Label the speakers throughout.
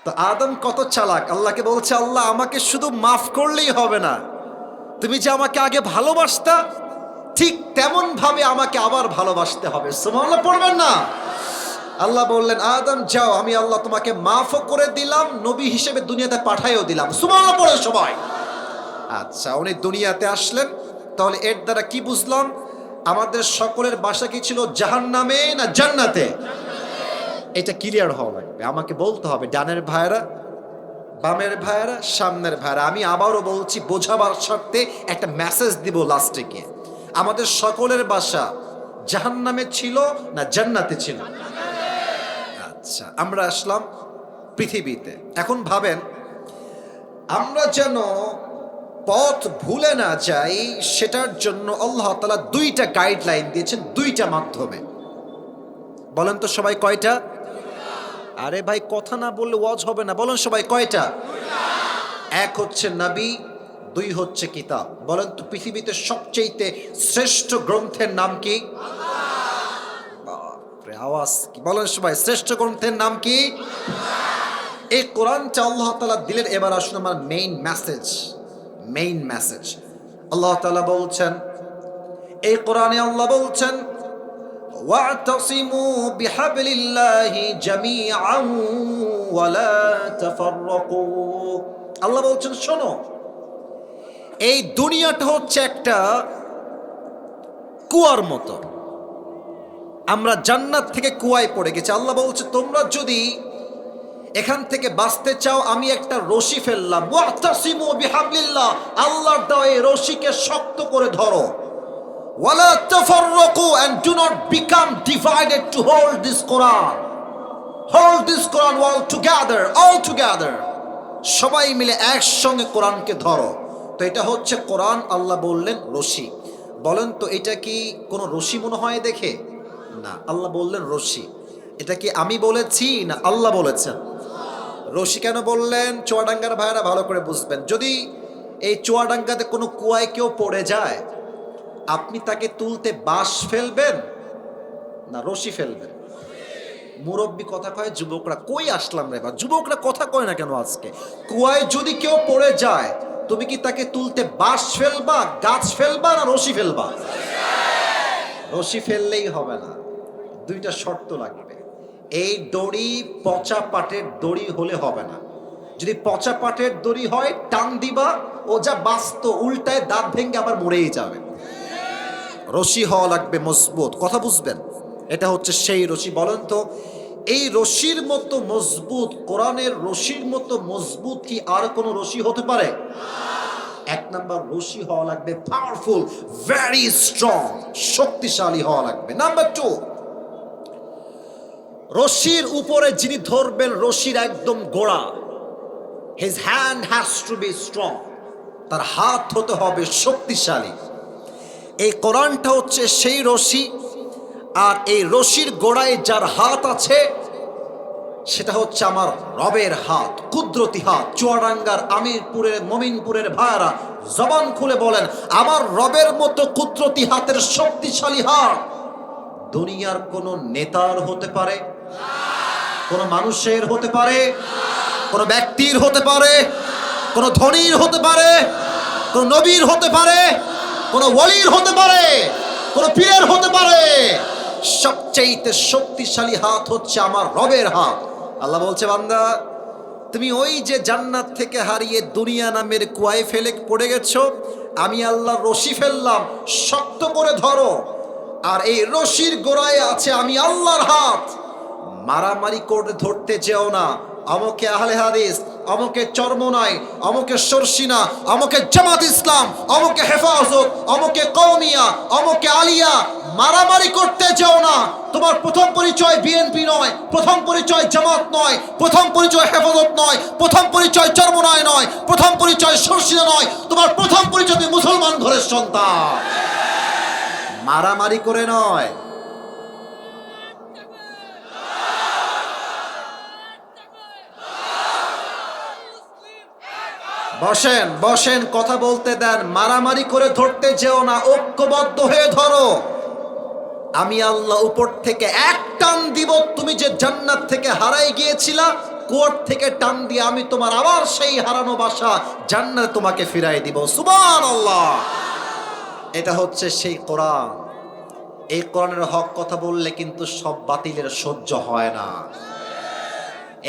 Speaker 1: তো আদম কত চালাক, আল্লাহকে বলছে, আল্লাহ আমাকে শুধু মাফ করলেই হবে না, তুমি যে আমাকে আগে ভালোবাসতা ঠিক তেমন ভাবে আমাকে আবার ভালোবাসতে হবে। সুবহানাল্লাহ পড়বেন না? আল্লাহ বললেন, আদম যাও, আমি আল্লাহ তোমাকে মাফও করে দিলাম, নবী হিসেবে দুনিয়াতে পাঠাইও দিলাম। সুবহানাল্লাহ পড়ে সবাই। আচ্ছা, উনি দুনিয়াতে আসলেন, তাহলে এর দ্বারা কি বুঝলাম? আমাদের সকলের বাসা কি ছিল, জাহান্নামে না জান্নাতে? এটা ক্লিয়ার হওয়া লাগবে, আমাকে বলতে হবে। ডানের ভাইরা, বামের ভাইরা, সামনের ভাইরা, আমি আবারও বলছি বোঝাবার স্বার্থে একটা মেসেজ দিব লাস্টে গিয়ে। আমাদের সকলের বাসা জাহান্নামে ছিল না জান্নাতে ছিল? আচ্ছা, আমরা আসলাম পৃথিবীতে। এখন ভাবেন, আমরা যেন পথ ভুলে না যাই সেটার জন্য আল্লাহ তাআলা দুইটা গাইডলাইন দিয়েছেন, দুইটা মাধ্যমে। বলেন তো সবাই কয়টা? আরে ভাই, কথা না বললে ওয়াজ হবে না। বলেন সবাই কয়টা? এক হচ্ছে নবী, দুই হচ্ছে কিতাব। বলেন তো পৃথিবীতে সবচেয়ে শ্রেষ্ঠ গ্রন্থের নাম কি? বাপরে, আওয়াজ কি! বলেন সবাই, শ্রেষ্ঠ গ্রন্থের নাম কি? এই কোরআনটা আল্লাহ তাআলা দিলেন। এবার আসুন আমার মেইন মেসেজ। আল্লাহ তাআলা বলছেন, এই কোরআনে আল্লাহ বলছেন, ওয়া'তাসিমু বিহাবলিল্লাহি জামিআন ওয়া লা তাফাররাকু। আল্লাহ বলছেন, শোনো, এই দুনিয়াটা হচ্ছে একটা কুয়ার মতো। আমরা জান্নাত থেকে কুয়ায় পড়ে গেছি। আল্লাহ বলছে, তোমরা যদি এখান থেকে বাঁচতে চাও, আমি একটা রশি ফেললাম। ওয়া'তাসিমু বিহাবলিল্লাহ, আল্লাহর দেওয়া এই রশিকে শক্ত করে ধরো। ওয়ালা তাফাররাকু, and do not become divided to hold this Quran. Hold this Quran all together. সবাই মিলে একসঙ্গে কোরআনকে ধরো। তো এটা হচ্ছে কোরআন, আল্লাহ বললেন রশি। বলেন তো এটা কি কোনো রশি মনে হয় দেখে? না, আল্লাহ বললেন রশি। এটা কি আমি বলেছি না আল্লাহ বলেছেন? রশি কেন বললেন? চুয়াডাঙ্গার ভাইরা ভালো করে বুঝবেন। যদি এই চুয়াডাঙ্গাতে কোনো কুয়ায় কেউ পড়ে যায়, আপনি তাকে তুলতে বাঁশ ফেলবেন না রশি ফেলবেন? মুরব্বী কথা কয়, যুবকরা কই আসলাম রে বা, যুবকরা কথা কয় না কেন আজকে? কুয়ায় যদি কেউ পড়ে যায়, তুমি কি তাকে তুলতে বাঁশ ফেলবা, গাছ ফেলবা না রশি ফেলবা? রশি ফেললেই হবে না, দুইটা শর্ত লাগবে। এই দড়ি পচা পাটের দড়ি হলে হবে না। যদি পচা পাটের দড়ি হয়, টান দিবা, ও যা বাস্ত উল্টায় দাঁত ভেঙে আবার মরেই যাবে। রশি হওয়া লাগবে মজবুত। কথা বুঝবেন? এটা হচ্ছে সেই রশি। বলেন তো, এই রশির মতো মজবুত, কোরআনের রশির মতো মজবুত কি আর কোনো রশি হতে পারে? এক নাম্বার, রশি হওয়া লাগবে পাওয়ারফুল, ভেরি স্ট্রং, শক্তিশালী হওয়া লাগবে। নাম্বার টু, রশির উপরে যিনি ধরবেন, রশির একদম গোড়া, his hand has to be strong, তার হাত হতে হবে শক্তিশালী। এই কোরআনটা হচ্ছে সেই রশি, আর এই রশির গোড়ায় যার হাত আছে সেটা হচ্ছে আমার রবের হাত, কুদরতি হাত। চুয়াডাঙ্গার, আমিরপুরের, মমিনপুরের ভাইরা জবান খুলে বলেন, আমার রবের মতো কুদরতি হাতের শক্তিশালী হাত দুনিয়ার কোন নেতার হতে পারে, কোন মানুষের হতে পারে, কোন ব্যক্তির হতে পারে, কোন ধনীর হতে পারে, কোন নবীর হতে পারে, কোন ওয়ালির হতে পারে, কোন পীরের হতে পারে। সবচেয়ে শক্তিশালী হাত হচ্ছে আমার রবের হাত। আল্লাহ বলছে, বান্দা, তুমি ওই যে জান্নাত থেকে হারিয়ে দুনিয়া নামের কুয়ায় ফেলে পড়ে গেছো, আমি আল্লাহ রশি ফেললাম, শক্ত করে ধরো। আর এই রশির গোড়ায় আছে আমি আল্লাহর হাত। মারামারি করে ধরতে যেও না। অমুকে আহলে হাদিস, অমুকে চরমনাই, অমুকে সরসিনা, অমুকে জামাত ইসলাম, অমুকে হেফাজত, অমুকে কওমিয়া, অমুকে আলিয়া। মারামারি করতে যেও না। তোমার প্রথম পরিচয় বিএনপি নয়, প্রথম পরিচয় জামাত নয়, প্রথম পরিচয় হেফাজত নয়, প্রথম পরিচয় চরমনাই নয়, প্রথম পরিচয় সরসিনা নয়। তোমার প্রথম পরিচয় তুমি মুসলমান ঘরের সন্তান। মারামারি করে নয়। বসেন বসেন, কথা বলতে দেন। মারামারি করে ধরতে যেও না, ঐক্যবদ্ধ হয়ে ধরো। আমি আল্লাহ উপর থেকে এক টান দিব, তুমি যে জান্নাত থেকে হারাই গিয়েছিলা কোর্ট থেকে টান দিয়ে আমি তোমার আবার সেই হারানো বাসা জান্নাতে তোমাকে ফিরাই দিব। সুবহানাল্লাহ। এটা হচ্ছে সেই কোরআন। এই কোরআনের হক কথা বললে কিন্তু সব বাতিলের সহ্য হয় না।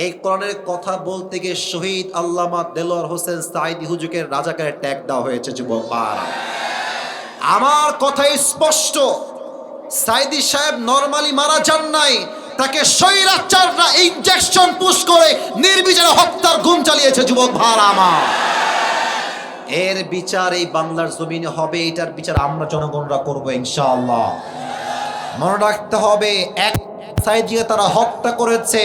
Speaker 1: এই কোরআনের কথা বলতে গিয়ে শহীদ আল্লামা দেলোয়ার হোসেন সাঈদী হুজুরের রাজাকারের ট্যাগ দেওয়া হয়েছে যুবক ভাইরা। আমার কথাই স্পষ্ট, সাঈদী সাহেব নরমালি মারা যান নাই, তাকে স্বৈরাচাররা ইনজেকশন পুশ করে নির্বিচারে হত্যার গুম চালিয়েছে যুবক ভাইরা আমার। এর বিচার এই বাংলার জমিনে হবে, এটার বিচার আমরা জনগণরা করব ইনশাআল্লাহ। মনে রাখতে হবে, এক সাঈদীকে তারা হত্যা করেছে,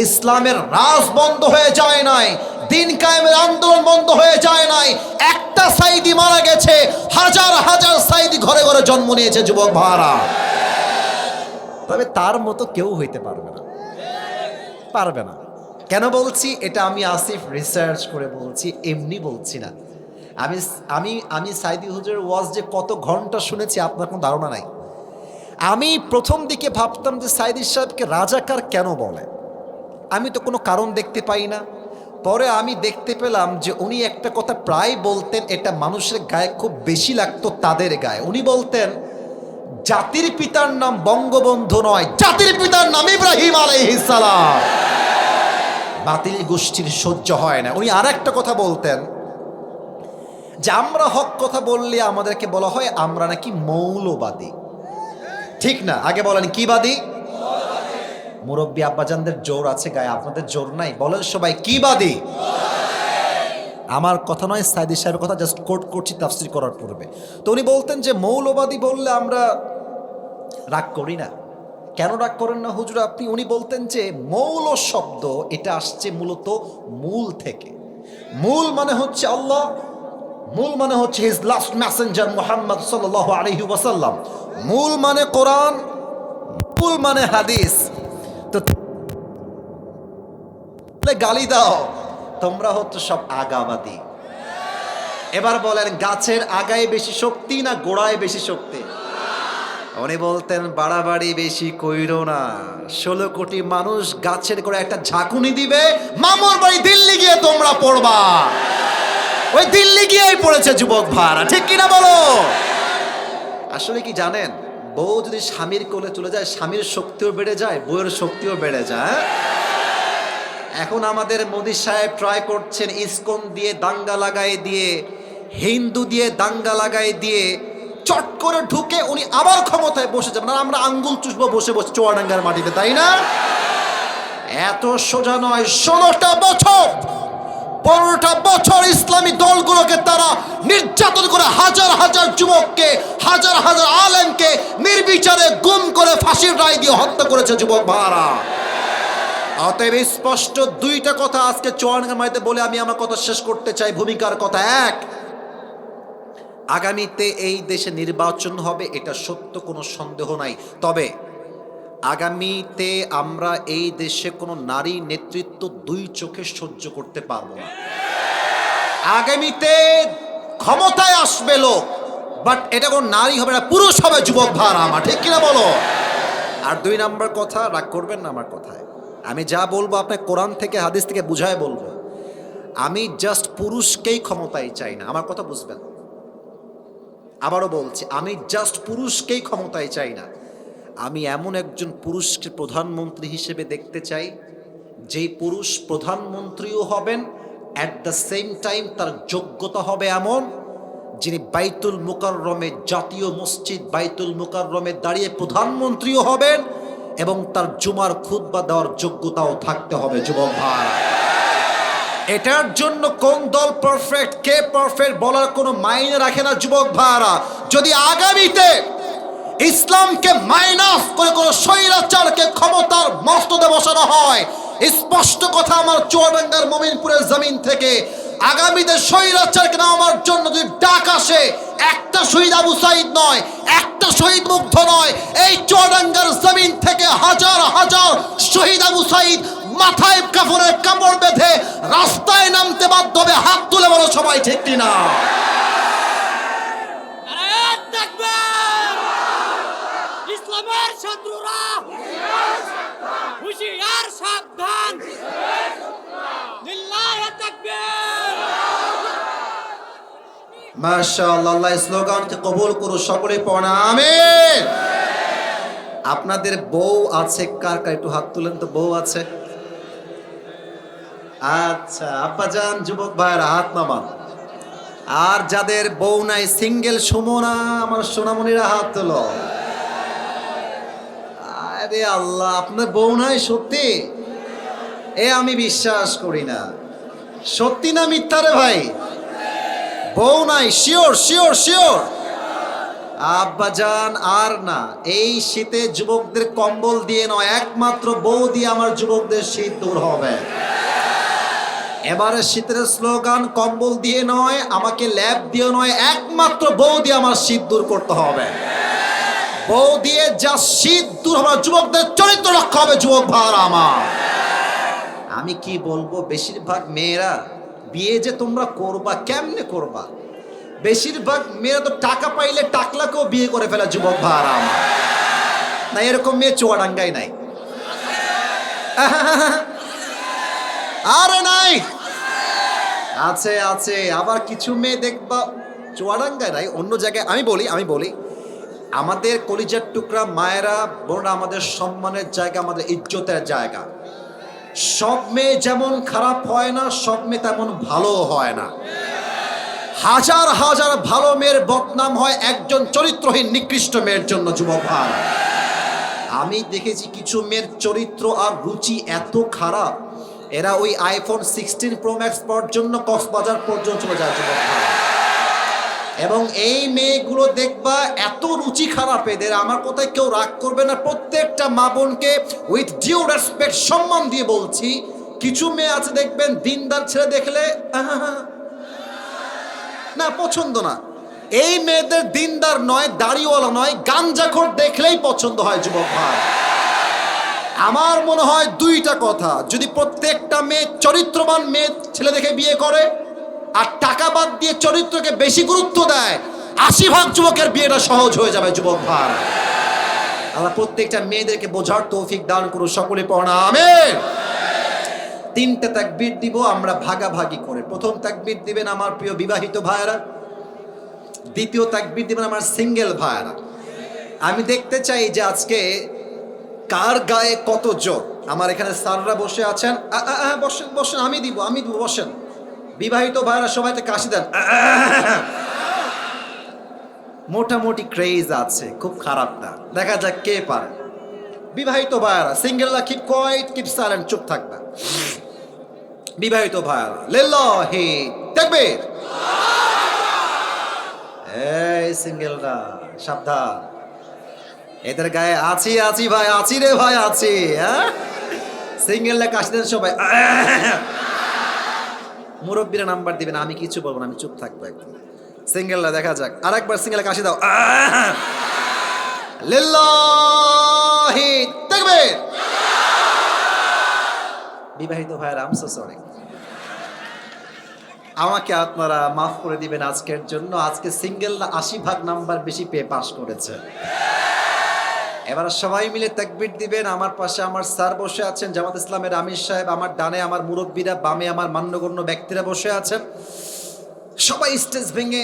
Speaker 1: ইসলামের রাজ বন্ধ হয়ে যায় নাই, দিন কায়েমের আন্দোলন বন্ধ হয়ে যায় নাই। একটা সাঈদী মারা গেছে, হাজার হাজার সাঈদী ঘরে ঘরে জন্ম নিয়েছে যুবক ভাইরা। তবে তার মতো কেউ হইতে পারবে না, পারবে না। কেন বলছি এটা? আমি আসিফ রিসার্চ করে বলছি, এমনি বলছি না। আমি আমি আমি সাঈদী হুজুরের ওয়াজ যে কত ঘন্টা শুনেছি আপনার কোনো ধারণা নাই। আমি প্রথম দিকে ভাবতাম যে সাঈদী সাহেবকে রাজাকার কেন বলে, আমি তো কোনো কারণ দেখতে পাই না। পরে আমি দেখতে পেলাম যে উনি একটা কথা প্রায় বলতেন, এটা মানুষের গায়ে খুব বেশি লাগতো, তাদের গায়ে। উনি বলতেন, জাতির পিতার নাম বঙ্গবন্ধু নয়, জাতির পিতার নাম ইব্রাহিম আলাইহিস সালাম। বাতিল গোষ্ঠীর সহ্য হয় না। উনি আর একটা কথা বলতেন যে আমরা হক কথা বললে আমাদেরকে বলা হয় আমরা নাকি মৌলবাদী। ঠিক না? আগে বলেন কি বাদী? মুরব্বী আব্বাজানদের জোর আছে গায়ে, আপনাদের জোর নাই। বলেন সবাই কি বাদী? আমার কথা নয়, সাঈদী সাহেবের কথা জাস্ট কোট করছি তাফসীর করার পূর্বে। তো উনি বলতেন যে মৌলবাদী বললে আমরা রাগ করি না। কেন রাগ করেন না হুজুর আপনি? উনি বলতেন যে মৌল শব্দ এটা আসছে মূলত মূল থেকে। মূল মানে হচ্ছে আল্লাহ, মূল মানে হচ্ছে হিজ লাস্ট মেসেঞ্জার মুহাম্মদ সাল্লাল্লাহু আলাইহি ওয়াসাল্লাম, মূল মানে কোরআন, মূল মানে হাদিস। তো গালি দাও, তোমরা হচ্ছে সব আগাবাদী। এবার বলেন, গাছের আগায় বেশি শক্তি না গোড়ায় বেশি শক্তি? উনি বলতেন বাড়াবাড়ি বেশি কইরো না, 16 কোটি মানুষ গাছের গোড়ায় একটা ঝাঁকুনি দিবে, মামুর বাড়ি দিল্লি গিয়ে তোমরা পড়বা। ওই দিল্লি গিয়েই পড়েছে যুবক ভাইরা, ঠিক কিনা বলো? আসলে কি জানেন, বউ যদি স্বামীর কোলে চলে যায়, স্বামীর শক্তিও বেড়ে যায়, বউয়ের শক্তিও বেড়ে যায়। এখন আমাদের মোদি সাহেব ট্রাই করছেন ইসকন দিয়ে দাঙ্গা লাগাই দিয়ে, হিন্দু দিয়ে দাঙ্গা লাগাই দিয়ে চট করে ঢুকে উনি আবার ক্ষমতায় বসে যাবেন। আর আমরা আঙ্গুল চুষবো বসে বসে চুয়াডাঙ্গার মাটিতে, তাই না? এত সোজা নয়। 16টা বছর 15টা বছর ইসলামী দলগুলোকে তারা নির্যাতন করে হাজার হাজার যুবককে, হাজার হাজার আলেমকে নির্বিচারে গুম করে ফাঁসির রায় দিয়ে হত্যা করেছে যুবক ভাইরা। অতএব স্পষ্ট দুইটা কথা আজকে চুয়াডাঙ্গার মাটিতে বলে আমি আমার কথা শেষ করতে চাই। ভূমিকার কথা এক, আগামীতে এই দেশে নির্বাচন হবে, এটা সত্য, কোনো সন্দেহ নাই। তবে আগামীতে আমরা এই দেশে কোনো নারী নেতৃত্ব দুই চোখে সহ্য করতে পারবো না। আগামীতে ক্ষমতায় আসবে লোক, বাট এটা কোনো নারী হবে না, পুরুষ হবে যুবক ভাইরা আমার, ঠিক কিনা বলো? আর 2 নাম্বার কথা, রাগ করবেন না আমার কথায়, আমি যা বলবো আপনার কোরআন থেকে হাদিস থেকে বুঝায় বলবো। আমি জাস্ট পুরুষকেই ক্ষমতায় চাই না, আমার কথা বুঝবেন। আবারও বলছি, আমি জাস্ট পুরুষকেই ক্ষমতায় চাই না, আমি এমন একজন পুরুষকে প্রধানমন্ত্রী হিসেবে দেখতে চাই, যেই পুরুষ প্রধানমন্ত্রীও হবেন, অ্যাট দ্য সেম টাইম তার যোগ্যতা হবে এমন, যিনি বাইতুল মুকাররমে, জাতীয় মসজিদ বাইতুল মুকাররমে দাঁড়িয়ে প্রধানমন্ত্রীও হবেন এবং তার জুমার খুতবা দেওয়ার যোগ্যতাও থাকতে হবে যুবক ভাই। এটার জন্য কোন দল পারফেক্ট, কে পারফেক্ট বলার কোনো মাইনে রাখে না যুবক ভাইরা। যদি আগামীতে ইসলামকে মাইনাস করে কোনো স্বৈরাচারকে ক্ষমতার মস্তদে বসানো হয়, স্পষ্ট কথা আমার চুয়াডাঙ্গার মমিনপুরের জমিন থেকে, আগামীতে স্বৈরাচারকে নামার জন্য যদি ডাক আসে, একটা শহীদ আবু সাঈদ নয়, একটা শহীদ মুগ্ধ নয়, এই চুয়াডাঙ্গার জমিন থেকে হাজার হাজার শহীদ আবু সাঈদ মাথায় কাপড়ের কাপড় বেঁধে রাস্তায় নামতে বাধ্য হবে। হাত তুলে বলো সবাই, ঠিক কিনা?
Speaker 2: ইসলামের শত্রুরা হুঁশিয়ার, সাবধান।
Speaker 1: মাশাআল্লাহ, আল্লাহ এই স্লোগানকে কবুল করুন, সকলে পড়া আমিন। আপনাদের বউ আছে কার কার, একটু হাত তুলেন তো, বউ আছে? আচ্ছা আব্বাজান, যুবক ভাইরা হাত নামান। আর যাদের বউ নাই, সিঙ্গেল সুমনা আমার সোনামণিরা হাত তোলো। আরে আল্লাহ, আপনার বউ নাই সত্যি? আমি বিশ্বাস করি না। সত্যি না মিথ্যা রে ভাই? বউ নাই, শিওর শিওর শিওর? আব্বাজান আর না, এই শীতে যুবকদের কম্বল দিয়ে নয়, একমাত্র বউ দিয়ে আমার যুবকদের শীত দূর হবে। এবারে শীতের স্লোগান কম্বল দিয়ে নয়, আমাকে ল্যাব দিয়ে নয়, একমাত্র বউ দিয়ে আমার শীত দূর করতে হবে। বউ দিয়ে যা শীত দূর হবে, যুবকদের চরিত্র রক্ষা হবে। যুবক ভাইরা আমার, আমি কি বলবো, বেশিরভাগ মেয়েরা বিয়ে যে তোমরা করবা, কেমনে করবা? বেশিরভাগ মেয়েরা তো টাকা পাইলে টাকলাকেও বিয়ে করে ফেলে। যুবক ভাইরা আমার, না এরকম মেয়ে চুয়াডাঙ্গায় নাই? আরে নাই, আছে আছে। আবার কিছু মেয়ে দেখবা চুয়াডাঙ্গায় নাই, অন্য জায়গায়। আমি বলি আমাদের কলিজার টুকরা মায়েরা বোনরা আমাদের সম্মানের জায়গা, আমাদের ইজ্জতের জায়গা। সব মেয়ে যেমন খারাপ হয় না, সব মেয়ে তেমন ভালো হয় না। হাজার হাজার ভালো মেয়ের বদনাম হয় একজন চরিত্রহীন নিকৃষ্ট মেয়ের জন্য। যুবক ভাই, আমি দেখেছি কিছু মেয়ের চরিত্র আর রুচি এত খারাপ, এরা ওই আইফোন 16 প্রো ম্যাক্স পাওয়ার জন্য কক্সবাজার পর্যন্ত চলে যায়। যুবক ভাই, এবং এই মেয়েগুলো দেখবা এত রুচি খারাপ এদের, আমার কথায় কেউ রাগ করবে না, প্রত্যেকটা মা বোনকে উইথ ডিউ রেসপেক্ট সম্মান দিয়ে বলছি, কিছু মেয়ে আছে দেখবেন দিনদার ছেলে দেখলে না পছন্দ না। এই মেয়েদের দিনদার নয়, দাড়িওয়ালা নয়, গাঞ্জাখোর দেখলেই পছন্দ হয়। যুবক ভাই, আমার মনে হয় দুইটা কথা, যদি প্রত্যেকটা মেয়ে চরিত্রবান মেয়ে ছেলে দেখে বিয়ে করে আর টাকা বাদ দিয়ে চরিত্রকে বেশি গুরুত্ব দেয়, 80% যুবকের বিয়েটা সহজ হয়ে যাবে। যুবক ভাই, আল্লাহ প্রত্যেকটা মেয়েদেরকে বোঝার তৌফিক দান করুন, সকলে পড়া আমিন। 3টে তাকবীর দিব আমরা ভাগাভাগি করে। প্রথম তাকবীর দিবেন আমার প্রিয় বিবাহিত ভাইরা, দ্বিতীয় তাকবীর দিবেন আমার সিঙ্গেল ভাইরা। আমি দেখতে চাই যে আজকে কার গায়ে কত জোর। আমার এখানে স্যাররা বসে আছেন, বসেন বসেন, আমি দিব বসেন। বিবাহিত ভাইরা সবাই তো কাশি দেন। মোটামুটি ক্রেজ আছে, খুব খারাপ না, দেখা যাক কে পারে। বিবাহিত ভাইরা, সিঙ্গেলরা কিপ কোয়াইট, কিপ সাইলেন্ট, চুপ থাকবে। বিবাহিত ভাইরা লিল্লাহি তাকবীর। এই সিঙ্গেলরা সাবধান, এদের গায়ে আছি আছি ভাই, আছি রে ভাই, আছি। সিঙ্গেলরা কাশি দেন সবাই। মুরব্বীরা নাম্বার দিবেন, আমি কিছু বলবো না, আমি চুপ থাকবো একদম। সিঙ্গেলরা দেখা যাক, আরেকবার সিঙ্গেল কাশি দাও। লিল্লাহি তাকবীর। বিবাহিত ভাইরা, আই এম সো সরি, আমাকে আপনারা মাফ করে দিবেন আজকের জন্য। আজকে সিঙ্গেলরা 80% নাম্বার বেশি পেয়ে পাশ করেছে। এবার সবাই মিলে তাকবীর দিবেন। আমার পাশে আমার স্যার বসে আছেন, জামাত ইসলামের আমির সাহেব, আমার ডানে আমার মুরব্বীরা, বামে আমার মান্যগণ্য ব্যক্তিরা বসে আছেন। সবাই স্টেজ ভেঙে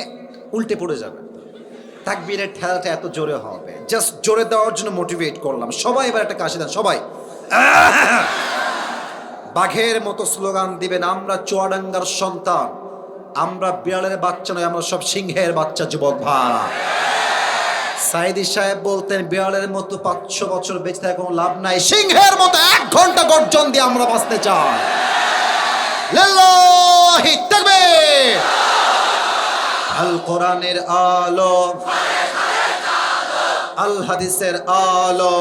Speaker 1: উল্টে পড়ে যাবে, তাকবীরের ঠেলাটা এত জোরে হবে। জাস্ট জোরে দেওয়ার জন্য মোটিভেট করলাম। সবাই এবার একটা কাশি দেন সবাই। বাঘের মতো স্লোগান দিবেন, আমরা চুয়াডাঙ্গার সন্তান, আমরা বিড়ালের বাচ্চা নয়, আমরা সব সিংহের বাচ্চা। যুবক ভাই, সাইদি সাহেব বলতেন বিড়ালের মতো 500 বছর বেঁচে থাকা কোনো লাভ নাই, সিংহের মতো 1 ঘন্টা গর্জন দিয়ে আমরা বাঁচতে চাই। লিল্লাহি তাকবীর। আল কোরআনের আলো, আল হাদিসের আলো,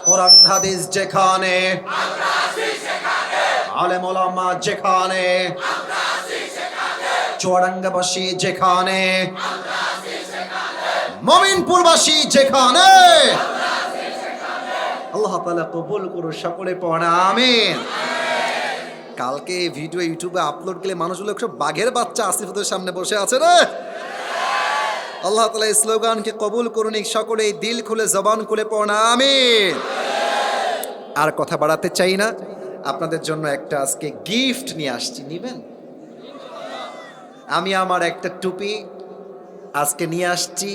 Speaker 1: কোরআন হাদিস যেখানে, আলেম ওলামা যেখানে, চুয়াডাঙ্গাবাসী যেখানে, মমিনপুরবাসী যেখানে, আল্লাহ তাআলা কবুল করুন, সকলে পড়া আমিন। কালকে এই ভিডিও ইউটিউবে আপলোড করলে মানুষগুলো সব বাঘের বাচ্চা আসিফদের সামনে বসে আছে রে। আল্লাহ তাআলা এই স্লোগানকে কবুল করুন, সকলেই দিল খুলে জবান খুলে পড়া আমিন। আর কথা বাড়াতে চাই না, আপনাদের জন্য একটা আজকে গিফট নিয়ে আসছি, নিবেন? আমি আমার একটা টুপি আজকে নিয়ে আসছি,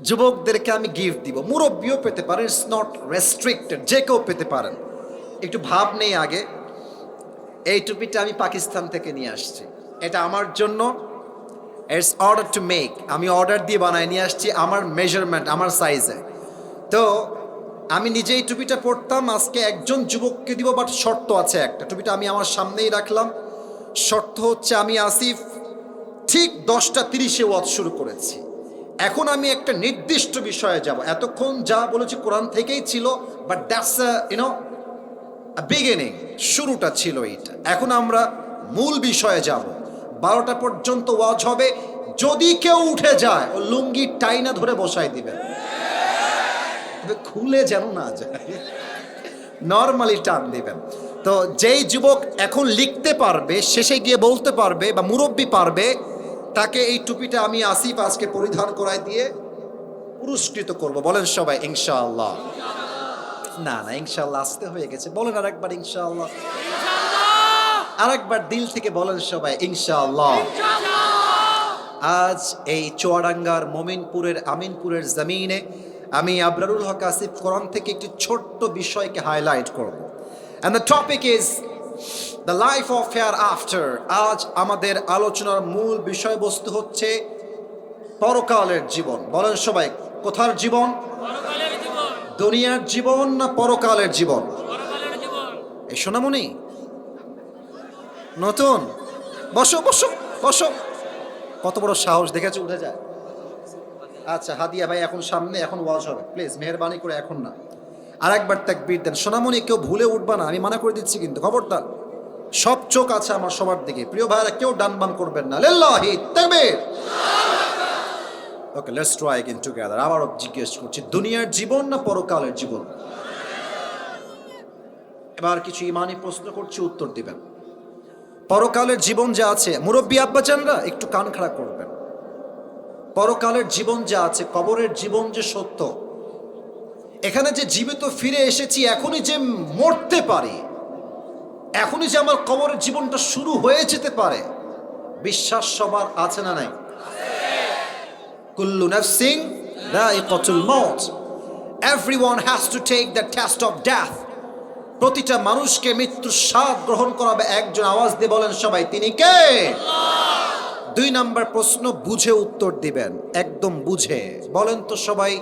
Speaker 1: যুবকদেরকে আমি গিফট দিব, মুরব্বীও পেতে পারেন, ইটস নট রেস্ট্রিক্টেড, যে কেউ পেতে পারেন। একটু ভাব নেই আগে। এই টুপিটা আমি পাকিস্তান থেকে নিয়ে আসছি, এটা আমার জন্য, ইটস অর্ডার টু মেক, আমি অর্ডার দিয়ে বানায় নিয়ে আসছি আমার মেজারমেন্ট, আমার সাইজে। তো আমি নিজেই টুপিটা পরতাম, আজকে একজন যুবককে দিব, বাট শর্ত আছে একটা। টুপিটা আমি আমার সামনেই রাখলাম, শর্ত হচ্ছে আমি আসিফ ঠিক 10:30 ওয়াজ শুরু করেছি, এখন আমি একটা নির্দিষ্ট বিষয়ে যাব। এতক্ষণ যা বলেছি কোরআন থেকেই ছিল, বাট দ্যাটস বিগিনিং, শুরুটা ছিল এইটা। এখন আমরা মূল বিষয়ে যাব। 12টা পর্যন্ত ওয়াজ হবে। যদি কেউ উঠে যায়, ও লুঙ্গি টাইনা ধরে বসায় দিবেন, খুলে যেন না যায়, নর্মালি টান দিবেন। তো যেই যুবক এখন লিখতে পারবে, শেষে গিয়ে বলতে পারবে, বা মুরব্বী পারবে, তাকে এই টুপিটা আমি আসিফ আজকে পরিধান করায় দিয়ে পুরস্কৃত করব। বলেন সবাই ইনশাআল্লাহ। না না, ইনশাআল্লাহ আসতে হয়ে গেছে, বলেন আরেকবার ইনশাআল্লাহ। আরেকবার দিল থেকে বলেন সবাই ইনশাআল্লাহ। আজ এই চুয়াডাঙ্গার মোমিনপুরের আমিনপুরের জমিনে আমি আবরারুল হক আসিফ কোরআন থেকে একটি ছোট্ট বিষয়কে হাইলাইট করব, and the topic is the life of hereafter. আজ আমাদের আলোচনার মূল বিষয়বস্তু হচ্ছে পরকালের জীবন। বলেন সবাই, কোথার জীবন?
Speaker 2: পরকালের জীবন।
Speaker 1: দুনিয়ার জীবন না পরকালের জীবন?
Speaker 2: পরকালের জীবন।
Speaker 1: এই সোনামণি নতুন, বসো বসো বসো, কত বড় সাহস দেখেছো, উঠে যায়। আচ্ছা হাদিয়া ভাই এখন সামনে, এখন ওয়াজ হবে, প্লিজ মেহেরবানি করে এখন না, আর একবার তাকবীর দেন। সোনামণি কেউ ভুলে উঠবা না, আমি মানা করে দিচ্ছি কিন্তু, খবরদার। সব চোখ আছে আমার সবার দিকে, প্রিয় ভাইরা কেউ ডান বাম করবেন না। লিল্লাহি তাকবীর। ওকে, লেটস ট্রাই अगेन টুগেদার। আবারও জিজ্ঞেস করছি, দুনিয়ার জীবন না পরকালের জীবন? এবার কিছু ইমানি প্রশ্ন করছি, উত্তর দিবেন। পরকালের জীবন যা আছে, মুরব্বী আব্বাজানরা একটু কান খাড়া করবেন। পরকালের জীবন যা আছে, কবরের জীবন যে সত্য, এখানে যে জীবিত ফিরে এসেছি, এখনই যে মরতে পারি, এখনই যে আমার কবরের জীবনটা শুরু হয়ে যেতে পারে, বিশ্বাস সবার আছে না নাই? কুল্লু নাফসিন যায়িকাতুল মাউত, everyone has to take the test of death. প্রতিটা মানুষকে মৃত্যুর স্বাদ গ্রহণ করাবে একজন। আওয়াজ দিয়ে বলেন সবাই, তিনি কে? আল্লাহ। 2 নম্বর প্রশ্ন, বুঝে উত্তর দিবেন, একদম বুঝে। বলেন তো সবাই,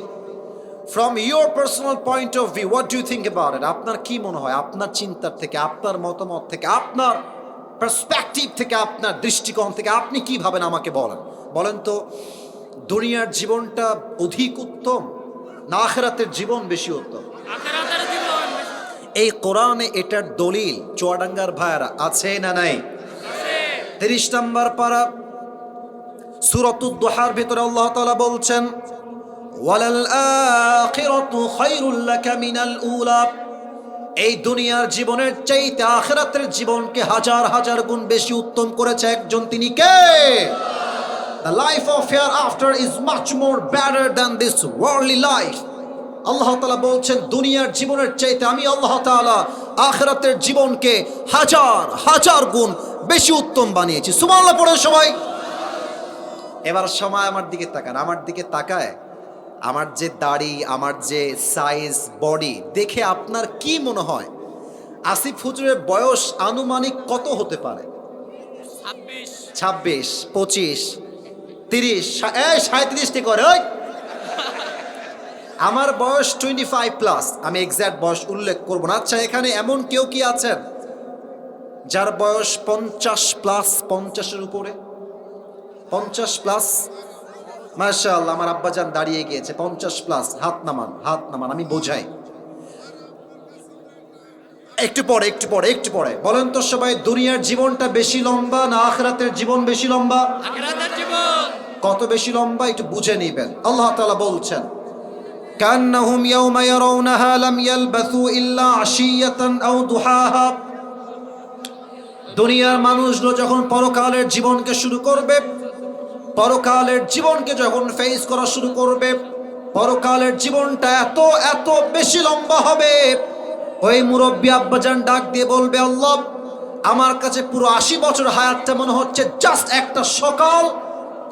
Speaker 1: from your personal point of view, what do you think about it? আপনার কি মনে হয়, আপনার চিন্তার থেকে, আপনার মতামত থেকে, আপনার পার্সপেক্টিভ থেকে, আপনার দৃষ্টিকোণ থেকে আপনি কি ভাবেন আমাকে বলেন। বলেন তো, দুনিয়ার জীবনটা অধিক উত্তম না আখিরাতের জীবন বেশি উত্তম?
Speaker 2: আখিরাতের জীবন।
Speaker 1: এই কোরআনে এটার দলিল চুয়াডাঙ্গার ভাইয়ারা আছে না নাই? 30 নম্বর পারা সূরাতুদ দুহার ভিতরে আল্লাহ তাআলা বলছেন, ওয়ালাল আখিরাতু খায়রুল লাকা মিনাল উলা। এই দুনিয়ার জীবনের চাইতে আখিরাতের জীবনকে হাজার হাজার গুণ বেশি উত্তম করেছে একজন, তিনি কে? The life of hereafter is much more better than this worldly life. আল্লাহ তাআলা বলছেন, দুনিয়ার জীবনের চাইতে আমি আল্লাহ তাআলা আখিরাতের জীবনকে হাজার হাজার গুণ বেশি উত্তম বানিয়েছি। সুবহানাল্লাহ পড়েন সবাই। এবার সময় আমার দিকে তাকান, আমার দিকে তাকায় আমার যে দাড়ি, আমার যে সাইজ, বডি দেখে আপনার কি মনে হয় আসিফ হুজুরের বয়স আনুমানিক কত হতে পারে? 26, 25, 30, 37 ঠিক করে। আমার বয়স 25 প্লাস, আমি এক্সাক্ট বয়স উল্লেখ করব না। আচ্ছা, এখানে এমন কেউ কি আছেন যার বয়স 50 প্লাস, 50-এর উপরে? 50 প্লাস, মাশাআল্লাহ। আমার আব্বাজান দাঁড়িয়ে গিয়েছে, 50 প্লাস। হাত নামান, হাত নামান, আমি বোঝাই। একটু পরে একটু পরে একটু পরে বলেন তো সবাই, দুনিয়ার জীবনটা বেশি লম্বা না আখিরাতের জীবন বেশি লম্বা?
Speaker 2: আখিরাতের জীবন।
Speaker 1: কত বেশি লম্বা একটু বুঝে নেবেন। আল্লাহ তাআলা বলছেন, কান্নাহুম ইয়াওমা ইয়ারাউনাহা লাম ইয়ালবাসু ইল্লা আশিয়াতান আও দুহাহা। দুনিয়ার মানুষগুলো যখন পরকালের জীবনকে শুরু করবে, পরকালের জীবনকে যখন ফেস করা শুরু করবে, পরকালের জীবনটা এত এত বেশি লম্বা হবে, ওই মুরব্বী আব্বাজান ডাক দিয়ে বলবে, আল্লাহ আমার কাছে পুরো 80 বছর হায়াতটা মনে হচ্ছে জাস্ট একটা সকাল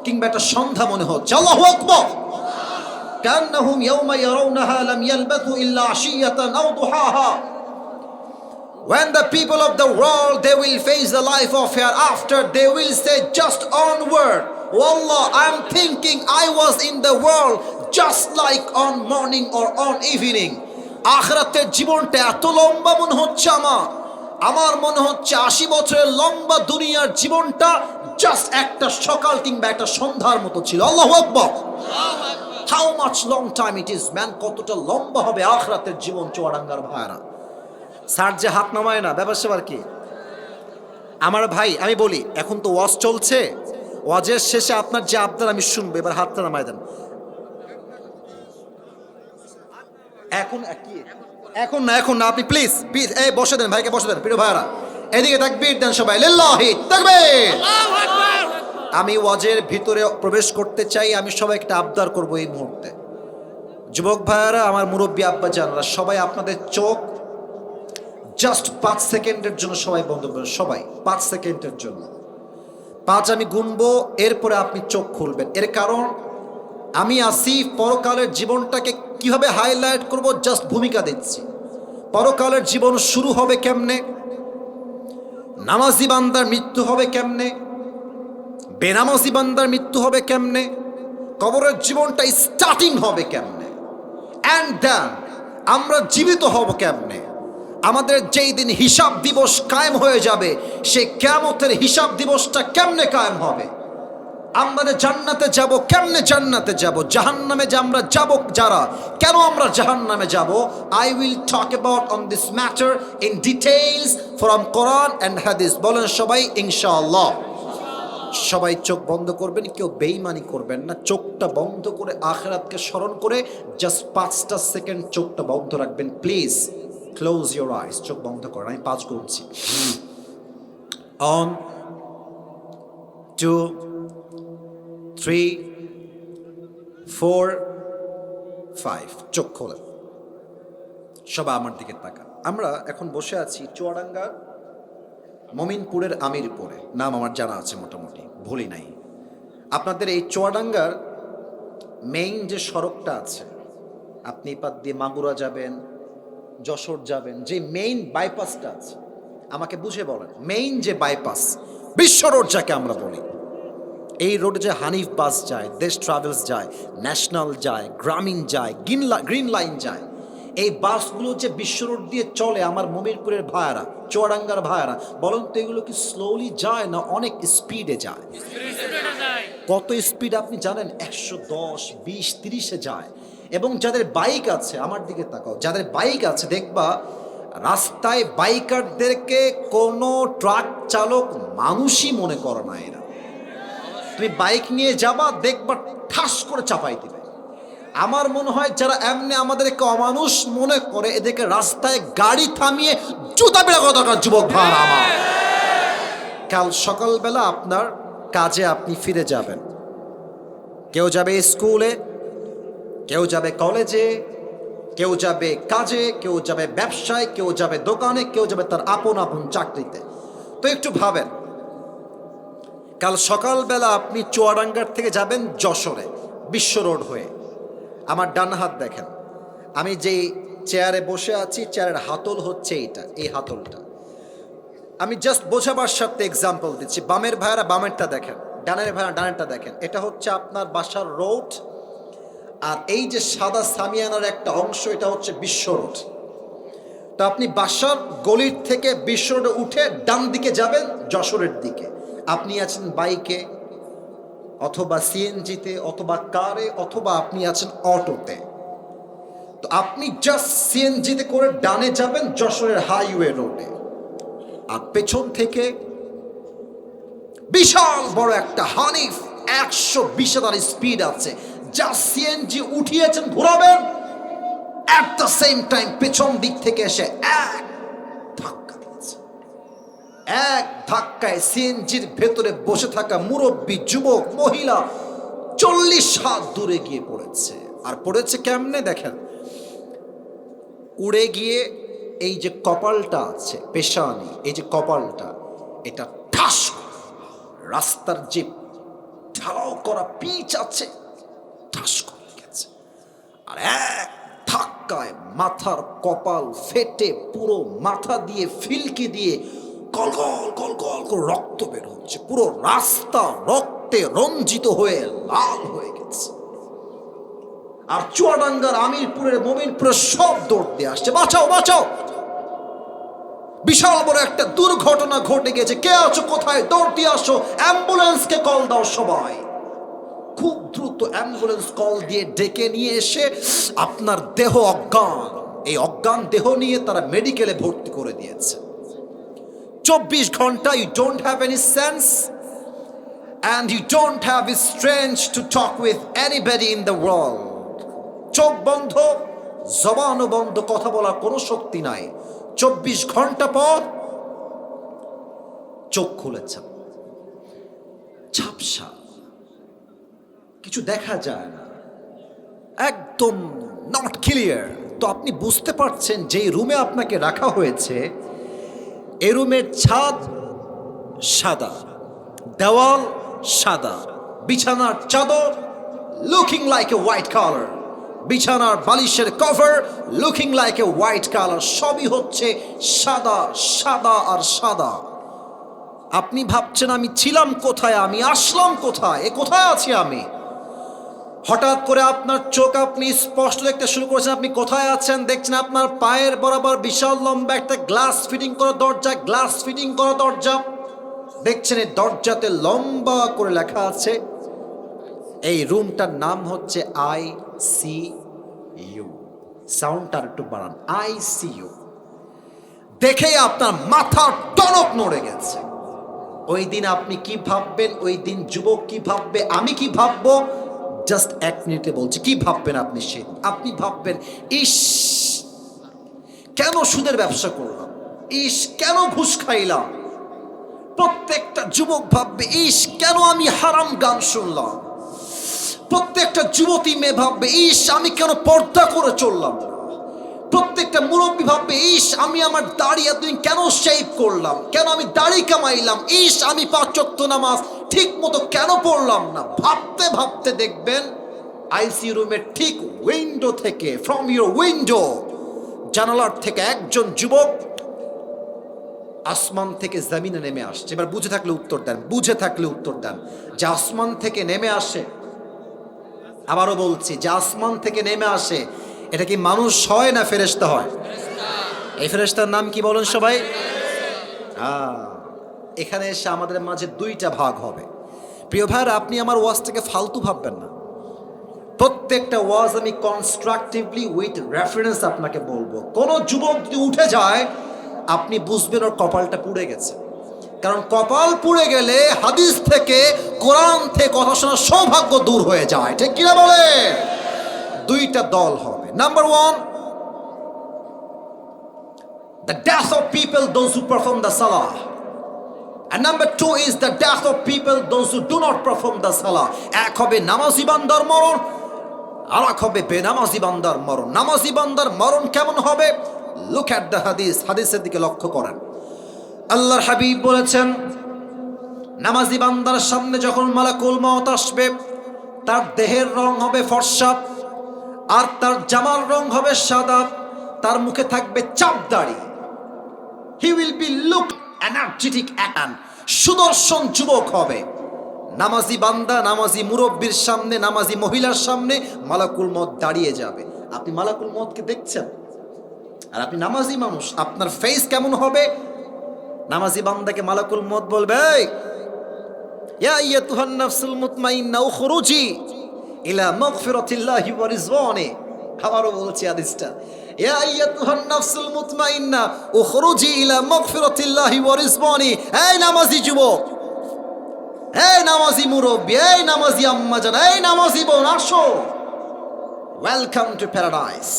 Speaker 1: কিংবা একটা সন্ধ্যা মনে হচ্ছে। আল্লাহু আকবার। কান্নাহুম ইয়াওমা ইয়ারাউনাহা লাম ইয়ালবাথু ইল্লা আশিয়াতান আও দুহাহা। When the people of the world they will face the life of hereafter, they will say just onward. Wallah, I'm thinking I was in the world just like on morning or on evening. আখিরাতের জীবনটা এত লম্বা মনে হচ্ছে আমার মনে হচ্ছে 80 বছরের লম্বা দুনিয়ার জীবনটা জাস্ট একটা সকাল কিংবা একটা সন্ধ্যার মতো ছিল। আল্লাহু আকবার। How much long time it is, man? কতটা লম্বা হবে আখিরাতের জীবন চুয়াডাঙ্গার ভাইরা। স্যার যে হাত নামায় না, ব্যাপার সেবার কি? আমার ভাই আমি বলি, এখন তো ওয়াজ চলছে, ওয়াজের শেষে আপনার যে আবদার আমি শুনবো, এবার হাতটা নামায় দেন। এখন না আপনি প্লিজ প্লিজ এই বসে দেন, ভাইকে বসে দেন। প্রিয় ভাইরা এদিকে তাকবীর দেন সবাই, লিল্লাহি তাকবীর।
Speaker 2: আল্লাহু আকবার।
Speaker 1: আমি ওয়াজের ভিতরে প্রবেশ করতে চাই, আমি সবাই একটা আবদার করব এই মুহূর্তে। যুবক ভাইয়ারা, আমার মুরব্বী আব্বা জানরা, সবাই আপনাদের চোখ জাস্ট 5 সেকেন্ডের জন্য সবাই বন্ধ করবেন, সবাই 5 সেকেন্ডের জন্য। 5 আমি গুনবো, এরপরে আপনি চোখ খুলবেন। এর কারণ আমি আসি পরকালের জীবনটাকে কিভাবে হাইলাইট করব, জাস্ট ভূমিকা দিচ্ছি। পরকালের জীবন শুরু হবে কেমনে, নামাজি বান্দার মৃত্যু হবে কেমনে, বেনামাজি বান্দার মৃত্যু হবে কেমনে, কবরের জীবনটা স্টার্টিং হবে কেমনে, অ্যান্ড দেন আমরা জীবিত হব কেমনে। আমাদের যেই দিন হিসাব দিবস কায়েম হয়ে যাবে, সেই কিয়ামতের হিসাব দিবসটা কেমনে কায়েম হবে, আমরা জান্নাতে যাব কেমনে, জান্নাতে যাব, জাহান্নামে যে আমরা যাব যারা, কেন আমরা জাহান্নামে যাব। I will talk about on this matter in details from Quran and হাদিস। বলেন সবাই ইনশাআল্লাহ। সবাই চোখ বন্ধ করবেন, কেউ বেঈমানি করবেন না। চোখটা বন্ধ করে আখিরাতকে স্মরণ করে জাস্ট 5টা সেকেন্ড চোখটা বন্ধ রাখবেন প্লিজ। ক্লোজ ইউর আইস, চোখ বন্ধ করেন। আমি 5 গুনছি। 1 2 3 4 5। চোখ খোলেন, সবাই আমার দিকে তাকান। আমরা এখন বসে আছি চুয়াডাঙ্গার মমিনপুরের আমিরপুরে, নাম আমার জানা আছে মোটামুটি, ভুলি নাই। আপনাদের এই চুয়াডাঙ্গার মেইন যে সড়কটা আছে, আপনি এপার দিয়ে মাগুরা যাবেন, যশোর যাবেন, যে মেইন বাইপাসটা আছে, আমাকে বুঝে বলেন, মেইন যে বাইপাস, বিশ্ব রোড যাকে আমরা বলি, এই রোডে যে হানিফ বাস যায়, দেশ ট্রাভেলস যায়, ন্যাশনাল যায়, গ্রামীণ যায়, গ্রিন লাইন যায়, এই বাসগুলো যে বিশ্ব রোড দিয়ে চলে, আমার মমিরপুরের ভাইয়ারা, চুয়াডাঙ্গার ভাইয়ারা, বলেন তো এগুলো কি স্লোলি যায় না অনেক স্পিডে যায়?
Speaker 2: স্পিরিটে যায়।
Speaker 1: কত স্পিড আপনি জানেন? 110, 20, 30-এ যায়। এবং যাদের বাইক আছে, আমার দিকে তাকাও, যাদের বাইক আছে দেখবা রাস্তায় বাইকারদেরকে কোনো ট্রাক চালক মানুষই মনে করে না। এরা, তুমি বাইক নিয়ে যাবা দেখবা ঠাস করে চাপাই দিবে। আমার মনে হয় যারা এমনি আমাদেরকে অমানুষ মনে করে, এদেরকে রাস্তায় গাড়ি থামিয়ে জুতা বেড়া করা দরকার। যুবক ভাই আমার, কাল সকালবেলা আপনার কাজে আপনি ফিরে যাবেন। কেউ যাবে স্কুলে, কেউ যাবে কলেজে, কেউ যাবে কাজে, কেউ যাবে ব্যবসায়, কেউ যাবে দোকানে, কেউ যাবে তার আপন আপন চাকরিতে। তো একটু ভাবেন, কাল সকালবেলা আপনি চুয়াডাঙ্গার থেকে যাবেন যশোরে বিশ্ব রোড হয়ে। আমার ডান হাত দেখেন, আমি যেই চেয়ারে বসে আছি, চেয়ারের হাতল হচ্ছে এইটা, এই হাতলটা। আমি জাস্ট বোঝাবার সাথে এক্সাম্পল দিচ্ছি। বামের ভাইয়ারা বামেরটা দেখেন, ডানের ভাইয়ারা ডানেরটা দেখেন। এটা হচ্ছে আপনার বাসার রোড, আর এই যে সাদা সামিয়ানার একটা অংশ, এটা হচ্ছে বিশ্ব রোড। তো আপনি বাসার গলির থেকে বিশ্ব রোডে উঠে ডান দিকে যাবেন যশোরের দিকে। আপনি আছেন বাইকে অথবা সিএনজিতে অথবা কারে, অথবা আপনি আছেন অটোতে। তো আপনি জাস্ট সিএনজিতে করে ডানে যাবেন যশোরের হাইওয়ে রোডে, আর পেছন থেকে বিশাল বড় একটা হানিফ 120 তার স্পিড আছে, যা সিএনজি উঠিয়েছেন ঘোরাবেন, এট দ্য সেম টাইম পেছন দিক থেকে এসে এক ধাক্কা দিয়েছে। এক ধাক্কায় সিএনজির ভেতরে বসে থাকা মুরব্বী যুবক মহিলা 40 হাত দূরে গিয়ে পড়েছে। আর পড়েছে কেমনে দেখেন, উড়ে গিয়ে এই যে কপালটা আছে পেশানি, এই যে কপালটা, এটা ঠাস করে রাস্তার যে ঢালাও করা পিচ আছে ঠাস করে গেছে, আর এক ধাক্কায় মাথার কপাল ফেটে পুরো মাথা দিয়ে ফিলকি দিয়ে গলগল গলগল করে রক্ত বের হচ্ছে, পুরো রাস্তা রক্তে রঞ্জিত হয়ে লাল হয়ে গেছে। আর চুয়াডাঙ্গার আমিরপুরের মোমিনপুরের সব দৌড় দিয়ে আসছে, বাঁচাও বাঁচাও। বিশাল বড় একটা দুর্ঘটনা ঘটে গেছে, কে আছো কোথায়, দৌড় দিয়ে আসো, অ্যাম্বুলেন্সকে কল দাও সবাই। খুব দ্রুত অ্যাম্বুলেন্স কল দিয়ে ডেকে নিয়ে এসে আপনার দেহ অজ্ঞান, এই অজ্ঞান দেহ নিয়ে তারা মেডিকেলে ভর্তি করে দিয়েছে। 24 ঘন্টা you don't have any sense and you don't have the strength to talk with anybody in the world. চোখ বন্ধ, জবানও বন্ধ, কথা বলার কোনো শক্তি নাই। 24 ঘন্টা পর চোখ খুলেছেন, ঝাপসা, কিছু দেখা যায় না, একদম নট ক্লিয়ার। তো আপনি বুঝতে পারছেন যে রুমে আপনাকে রাখা হয়েছে, এই রুমের ছাদ সাদা, দেওয়াল সাদা, বিছানার চাদর looking like a white colour, বিছানার বালিশের cover looking like a white colour, সবই হচ্ছে সাদা সাদা আর সাদা। আপনি ভাবছেন আমি ছিলাম কোথায়, আমি আসলাম কোথায়, এ কোথায় আছি আমি? হঠাৎ করে আপনার চোখ আপনি স্পষ্ট দেখতে শুরু করেছেন, আপনি কোথায় আছেন দেখছেন আপনার পায়ের বরাবর বিশাল লম্বা একটা গ্লাস ফিটিং করা দরজা, গ্লাস ফিটিং করা দরজা দেখছেন, এই দরজাতে লম্বা করে লেখা আছে, এই রুমটার নাম হচ্ছে ICU। সাউন্ডটা একটু বাড়ান, ICU। দেখে আপনার মাথার টনক নড়ে গেছে। ওই দিন আপনি কি ভাববেন, ওই দিন যুবক কি ভাববে, আমি কি ভাববো, জাস্ট 1 মিনিটে বলছি কি ভাববেন আপনি। আপনি ভাববেন, ইস কেন সুদের ব্যবসা করলাম, ইস কেন ঘুষ খাইলাম। প্রত্যেকটা যুবক ভাববে, ইস কেন আমি হারাম গান শুনলাম। প্রত্যেকটা যুবতী মেয়ে ভাববে, ইস আমি কেন পর্দা করে চললাম। প্রত্যেকটা মুরব্বী ভাববে, ইস আমি আমার দাড়ি এতদিন কেন শেভ করলাম, কেন আমি দাড়ি কামাইলাম, ইস আমি 5 ওয়াক্ত নামাজ ঠিক মতো কেন পড়লাম না। ভাবতে ভাবতে দেখবেন আইসিইউ রুমের ঠিক উইন্ডো থেকে, ফ্রম ইউর উইন্ডো, জানালার থেকে একজন যুবক আসমান থেকে জমিনে নেমে আসছে। এবার বুঝে থাকলে উত্তর দেন, বুঝে থাকলে উত্তর দেন। যে আসমান থেকে নেমে আসে, আবারও বলছি, যে আসমান থেকে নেমে আসে, এটা কি মানুষ হয় না ফেরেশতা হয়? এই ফেরেশতার নাম কি বলেন সবাই? এখানে এসে আমাদের মাঝে 2টা ভাগ হবে। প্রিয় ভাইরা, আপনি আমার ওয়াজটাকে ফালতু ভাববেন না। প্রত্যেকটা ওয়াজ আমি কনস্ট্রাকটিভলি উইথ রেফারেন্স আপনাকে বলবো। কোন যুবক যদি উঠে যায়, আপনি বুঝবেন ওর কপালটা পুড়ে গেছে। কারণ কপাল পুড়ে গেলে হাদিস থেকে, কোরআন থেকে কথা শোনার সৌভাগ্য দূর হয়ে যায়, ঠিক কিনা বলে? 2টা দল হবে। Number 1, the death of people those who perform the salah, and number 2 is the death of people those who do not perform the salah. এক হবে নামাজি বান্দার মরণ, আর এক হবে বেনামাজি বান্দার মরণ। নামাজি বান্দার মরণ কেমন হবে? লুক অ্যাট দ্য হাদিস, হাদিসের দিকে লক্ষ্য করেন। আল্লাহর হাবিব বলেছেন, নামাজি বান্দার সামনে যখন মালাকুল মউত আসবে, তার দেহের রং হবে ফর্সা, আর তার জামার রং হবে সাদা, তার মুখে থাকবে চাপ দাড়ি। He will be look energetic and সুদর্শন যুবক হবে। নামাজি বান্দা নামাজি মুরব্বীর সামনে, নামাজি মহিলার সামনে মালাকুল মউত দাঁড়িয়ে যাবে। আপনি মালাকুল মউতকে দেখছেন, আর আপনি নামাজি মানুষ, আপনার ফেস কেমন হবে? নামাজি বান্দাকে মালাকুল মউত বলবে, ইয়া আইয়াতুহান নাফসুল মুতমাইন্না উখরুজি ইলা মাগফিরাতিল্লাহি ওয়া রিজওয়ানি। আবারও বলছি হাদিসটা, ইয়া আইয়াতুহান নাফসুল মুতমাইন্না উখরুজি ইলা মাগফিরাতিল্লাহি ওয়া রিজওয়ানি। এই নামাজি যুবক, এই নামাজি মুরব্বী, এই নামাজি আম্মাজান, এই নামাজি বোন, আসো, ওয়েলকাম টু প্যারাডাইস।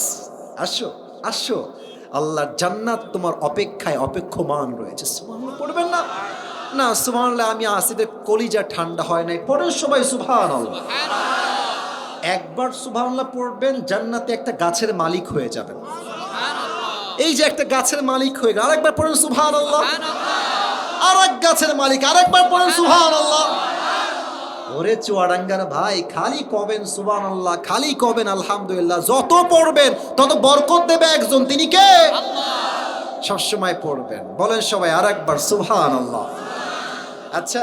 Speaker 1: আসো আসো, আল্লাহর জান্নাত তোমার অপেক্ষায় অপেক্ষমান রয়েছে। সুবহানাল্লাহ পড়বেন না? না, সুবহানাল্লাহ আমি আসিদের কলিজা ঠান্ডা হয় নাই। পড়েন সবাই সুবহানাল্লাহ। একবার সুবহানাল্লাহ পড়বেন, জান্নাতে একটা গাছের মালিক হয়ে যাবেন। এই যে একটা গাছের মালিক হয়ে গেল, আরেকবার পড়েন সুবহানাল্লাহ। আরেক গাছের মালিক, আরেকবার পড়েন সুবহানাল্লাহ। ওরে চুয়াডাঙ্গার ভাই, খালি কবেন সুবহানাল্লাহ, খালি কবেন আলহামদুলিল্লাহ, যত পড়বেন তত বরকত দেবে একজন, তিনি কে? সবসময় পড়বেন। বলেন সবাই আরেকবার সুবহানাল্লাহ। আচ্ছা,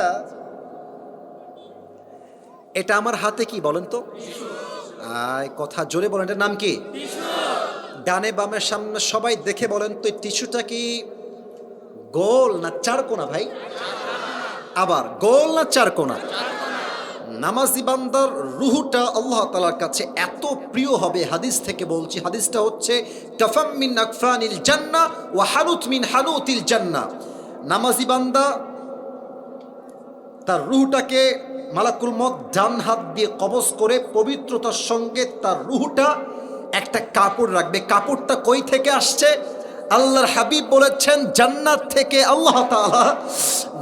Speaker 1: এটা আমার হাতে কি বলেন তো? কথা জোরে বলেন, এটার নাম কি? ডানে বামের সামনে সবাই দেখে বলেন তো, টিস্যুটা কি গোল না চারকোনা ভাই? আবার গোল না চারকোনা? নামাজি বান্দার রুহুটা আল্লাহ তাআলার কাছে এত প্রিয় হবে, হাদিস থেকে বলছি, হাদিসটা হচ্ছে কাফাম মিন আকফানিল জান্নাহ ওয়া হানুত মিন হানুতিল জান্নাহ। নামাজি বান্দা তার রুহটাকে মালাকুল মউত ডান হাত দিয়ে কবজ করে পবিত্রতার সঙ্গে তার রুহটা একটা কাপড় রাখবে। কাপড়টা কই থেকে আসছে? আল্লাহর হাবিব বলেছেন জান্নাত থেকে আল্লাহ তাআলা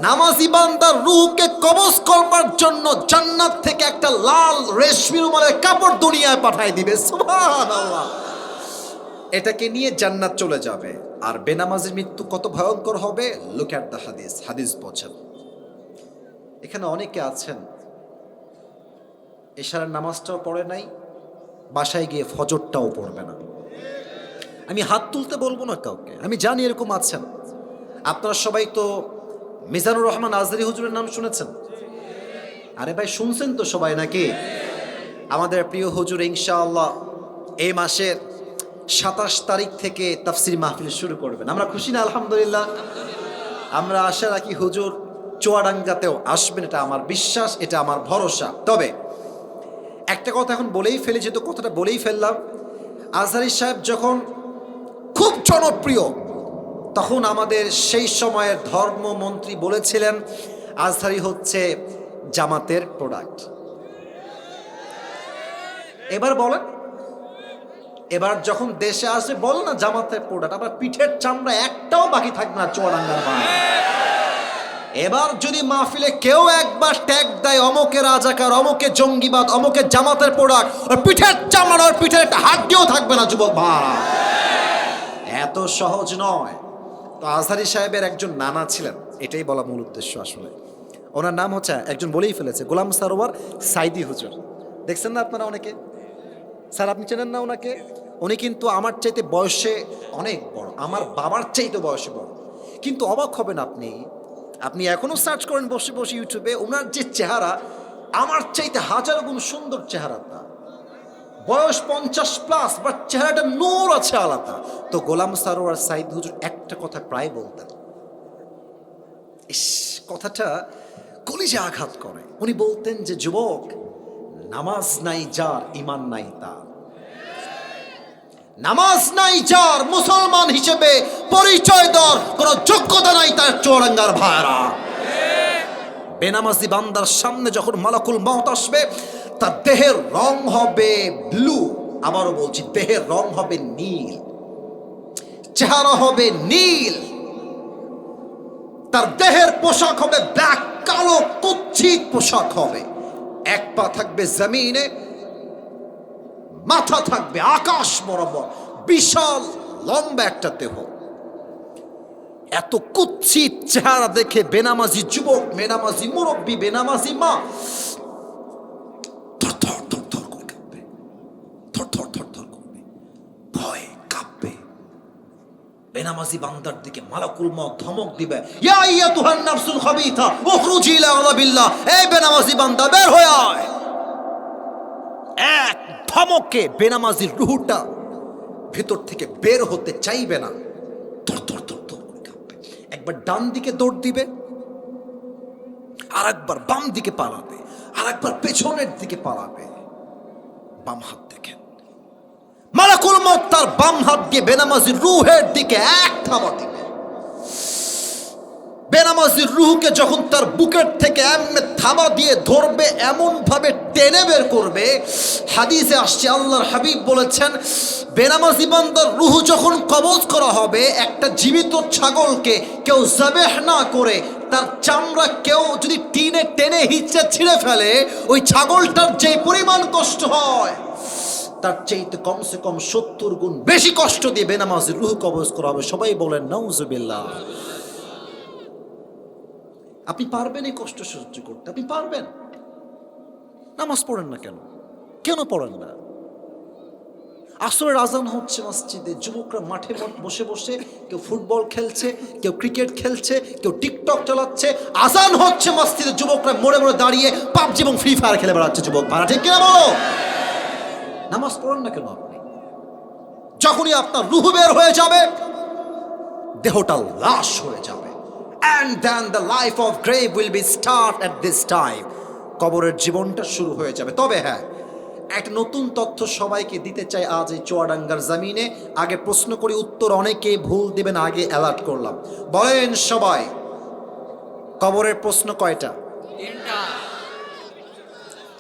Speaker 1: নামাজি বান্দার রূহকে কবজ করবার জন্য জান্নাত থেকে একটা লাল রেশমি রুমালের কাপড় দুনিয়ায় পাঠিয়ে দিবে। সুবহানাল্লাহ। এটাকে নিয়ে জান্নাত চলে যাবে। আর বেনামাজির মৃত্যু কত ভয়ঙ্কর হবে, লুক এট দ্য হাদিস। হাদিস বলছেন, এখানে অনেকে আছেন এশারের নামাজটাও পড়ে নাই, বাসায় গিয়ে ফজরটাও পড়বে না। আমি হাত তুলতে বলবো না কাউকে, আমি জানি এরকম আছেন। আপনারা সবাই তো মিজানুর রহমান আজহারী হুজুরের নাম শুনেছেন? আরে ভাই শুনছেন তো সবাই নাকি? আমাদের প্রিয় হুজুর ইনশাআল্লাহ এই মাসের 27 তারিখ থেকে তাফসীর মাহফিল শুরু করবেন। আমরা খুশি না? আলহামদুলিল্লাহ। আমরা আশা রাখি হুজুর চুয়াডাঙ্গাতেও আসবেন, এটা আমার বিশ্বাস, এটা আমার ভরসা। তবে একটা কথা এখন বলেই ফেলি, যেহেতু কথাটা বলেই ফেললাম, আজহারী সাহেব যখন খুব জনপ্রিয়, তখন আমাদের সেই সময়ের ধর্মমন্ত্রী বলেছিলেন আজহারী হচ্ছে জামাতের প্রোডাক্ট। এবার বলেন, এবার যখন দেশে আসে বল না জামাতের প্রোডাক্ট, আবার পিঠের চামড়া একটাও বাকি থাকবে না চুয়াডাঙ্গার ভাই। এবার যদি মাহফিলে কেউ একবার ট্যাগ দেয় অমুকে রাজাকার, অমুকে জঙ্গিবাদ, অমুকে জামাতের প্রোডাক্ট, ওর পিঠের চামড়া, ওর পিঠের একটা হাড্ডিও থাকবে না যুবক ভাই। এত সহজ নয়। তো আজহারী সাহেবের একজন নানা ছিলেন, এটাই বলা মূল উদ্দেশ্য আসলে। ওনার নাম হচ্ছে, একজন বলেই ফেলেছে, গোলাম সারোয়ার সাইদি হুজুর। দেখছেন না আপনারা অনেকে? স্যার আপনি চেনেন না ওনাকে? উনি কিন্তু আমার চাইতে বয়সে অনেক বড়, আমার বাবার চাইতে বয়সে বড়। কিন্তু অবাক হবেন আপনি, আপনি এখনো সার্চ করেন বসে বসে ইউটিউবে, ওনার যে চেহারা আমার চাইতে হাজার গুণ সুন্দর চেহারা। তার বয়স 50+, বাট চেহারাটা নূর আছে আলাদা। তো গোলাম সারোয়ার সাইদ হুজুর একটা কথা প্রায় বলতেন, ইস কথাটা কলিজে আঘাত করে। উনি বলতেন যে যুবক, নামাজ নাই যার ঈমান নাই তার, নামাজ নাই যার মুসলমান হিসেবে পরিচয় দেওয়ার কোন যোগ্যতা নাই তার চুয়াডাঙ্গার ভাইরা। বেনামাজি বান্দার সামনে যখন মালাকুল মউত আসবে, তার দেহের রং হবে ব্লু, আবারও বলছি দেহের রং হবে নীল, চেহারা হবে নীল, তার দেহের পোশাক হবে ব্ল্যাক, কালো কুৎসিত পোশাক হবে। এক পা থাকবে জমিনে, মাথা থাকবে আকাশ বরাবর, বিশাল লম্বা একটা দেহ। এত কুৎসিত চেহারা দেখে বেনামাজি যুবক, বেনামাজি মুরব্বী, বেনামাজি মা থরথর থরথর করে কাঁপবে, থরথর থরথর করবে, ভয়ে কাঁপবে। বেনামাজি বান্দার দিকে মালাকুল মউত ধমক দিবে, ইয়া আইয়াতুহান নাফসুল খাবিথা উখরুজি ইলা আযাবিল্লাহ, এই বেনামাজি বান্দা বের হয়ে আয়। এক ধমকে বেনামাজির রুহটা ভেতর থেকে বের হতে চাইবে না, থরথর থরথর করে কাঁপবে। একবার ডান দিকে দৌড় দিবে, আর একবার বাম দিকে পালাবে, আর একবার পেছনের দিকে পালাবে। বাম হাত দেখেন, মালাকুল মউত তার বাম হাত দিয়ে বেনামাজির রুহের দিকে এক থাবা দিবে। বেনামাজির রুহকে যখন তার বুকের থেকে এমনি থাবা দিয়ে ধরবে, এমন ভাবে টেনে বের করবে, হাদিসে আসছে আল্লাহর হাবিব বলেছেন, বেনামাজি বান্দার রুহ যখন কবজ করা হবে, একটা জীবিত ছাগলকে কেউ যাবেহ না করে তার চামড়া কেউ যদি টেনে হিচড়ে ছিঁড়ে ফেলে, ওই ছাগলটার যে পরিমাণ কষ্ট হয়, তার চাইতে কমসে কম 70 গুণ বেশি কষ্ট দিয়ে বেনামাজির রূহ কবজ করা হবে। সবাই বলেন নাউজুবিল্লাহ। আপনি পারবেন এই কষ্ট সহ্য করতে? আপনি পারবেন? নামাজ পড়েন না কেন? কেন পড়েন না? আসরের আজান হচ্ছে মসজিদে, যুবকরা মাঠে বসে বসে কেউ ফুটবল খেলছে, কেউ ক্রিকেট খেলছে, কেউ টিকটক চালাচ্ছে। আজান হচ্ছে মসজিদে, যুবকরা মোড়ে মোড়ে দাঁড়িয়ে পাবজি এবং ফ্রি ফায়ার খেলে বেড়াচ্ছে। যুবক ভাড়া ঠিক কিনা বলো? নামাজ পড়েন না কেন আপনি? যখনই আপনার রূহ বের হয়ে যাবে, দেহটা লাশ হয়ে যাবে, and then the life of grave will be start at this time. কবরের জীবনটা শুরু হয়ে যাবে। তবে হ্যাঁ, একটা নতুন তথ্য সবাইকে দিতে চাই আজ এই চুয়াডাঙ্গার জমিনে। আগে প্রশ্ন করি, উত্তর অনেকেই ভুল দিবেন, আগে অ্যালার্ট করলাম। বলেন সবাই, কবরের প্রশ্ন কয়টা?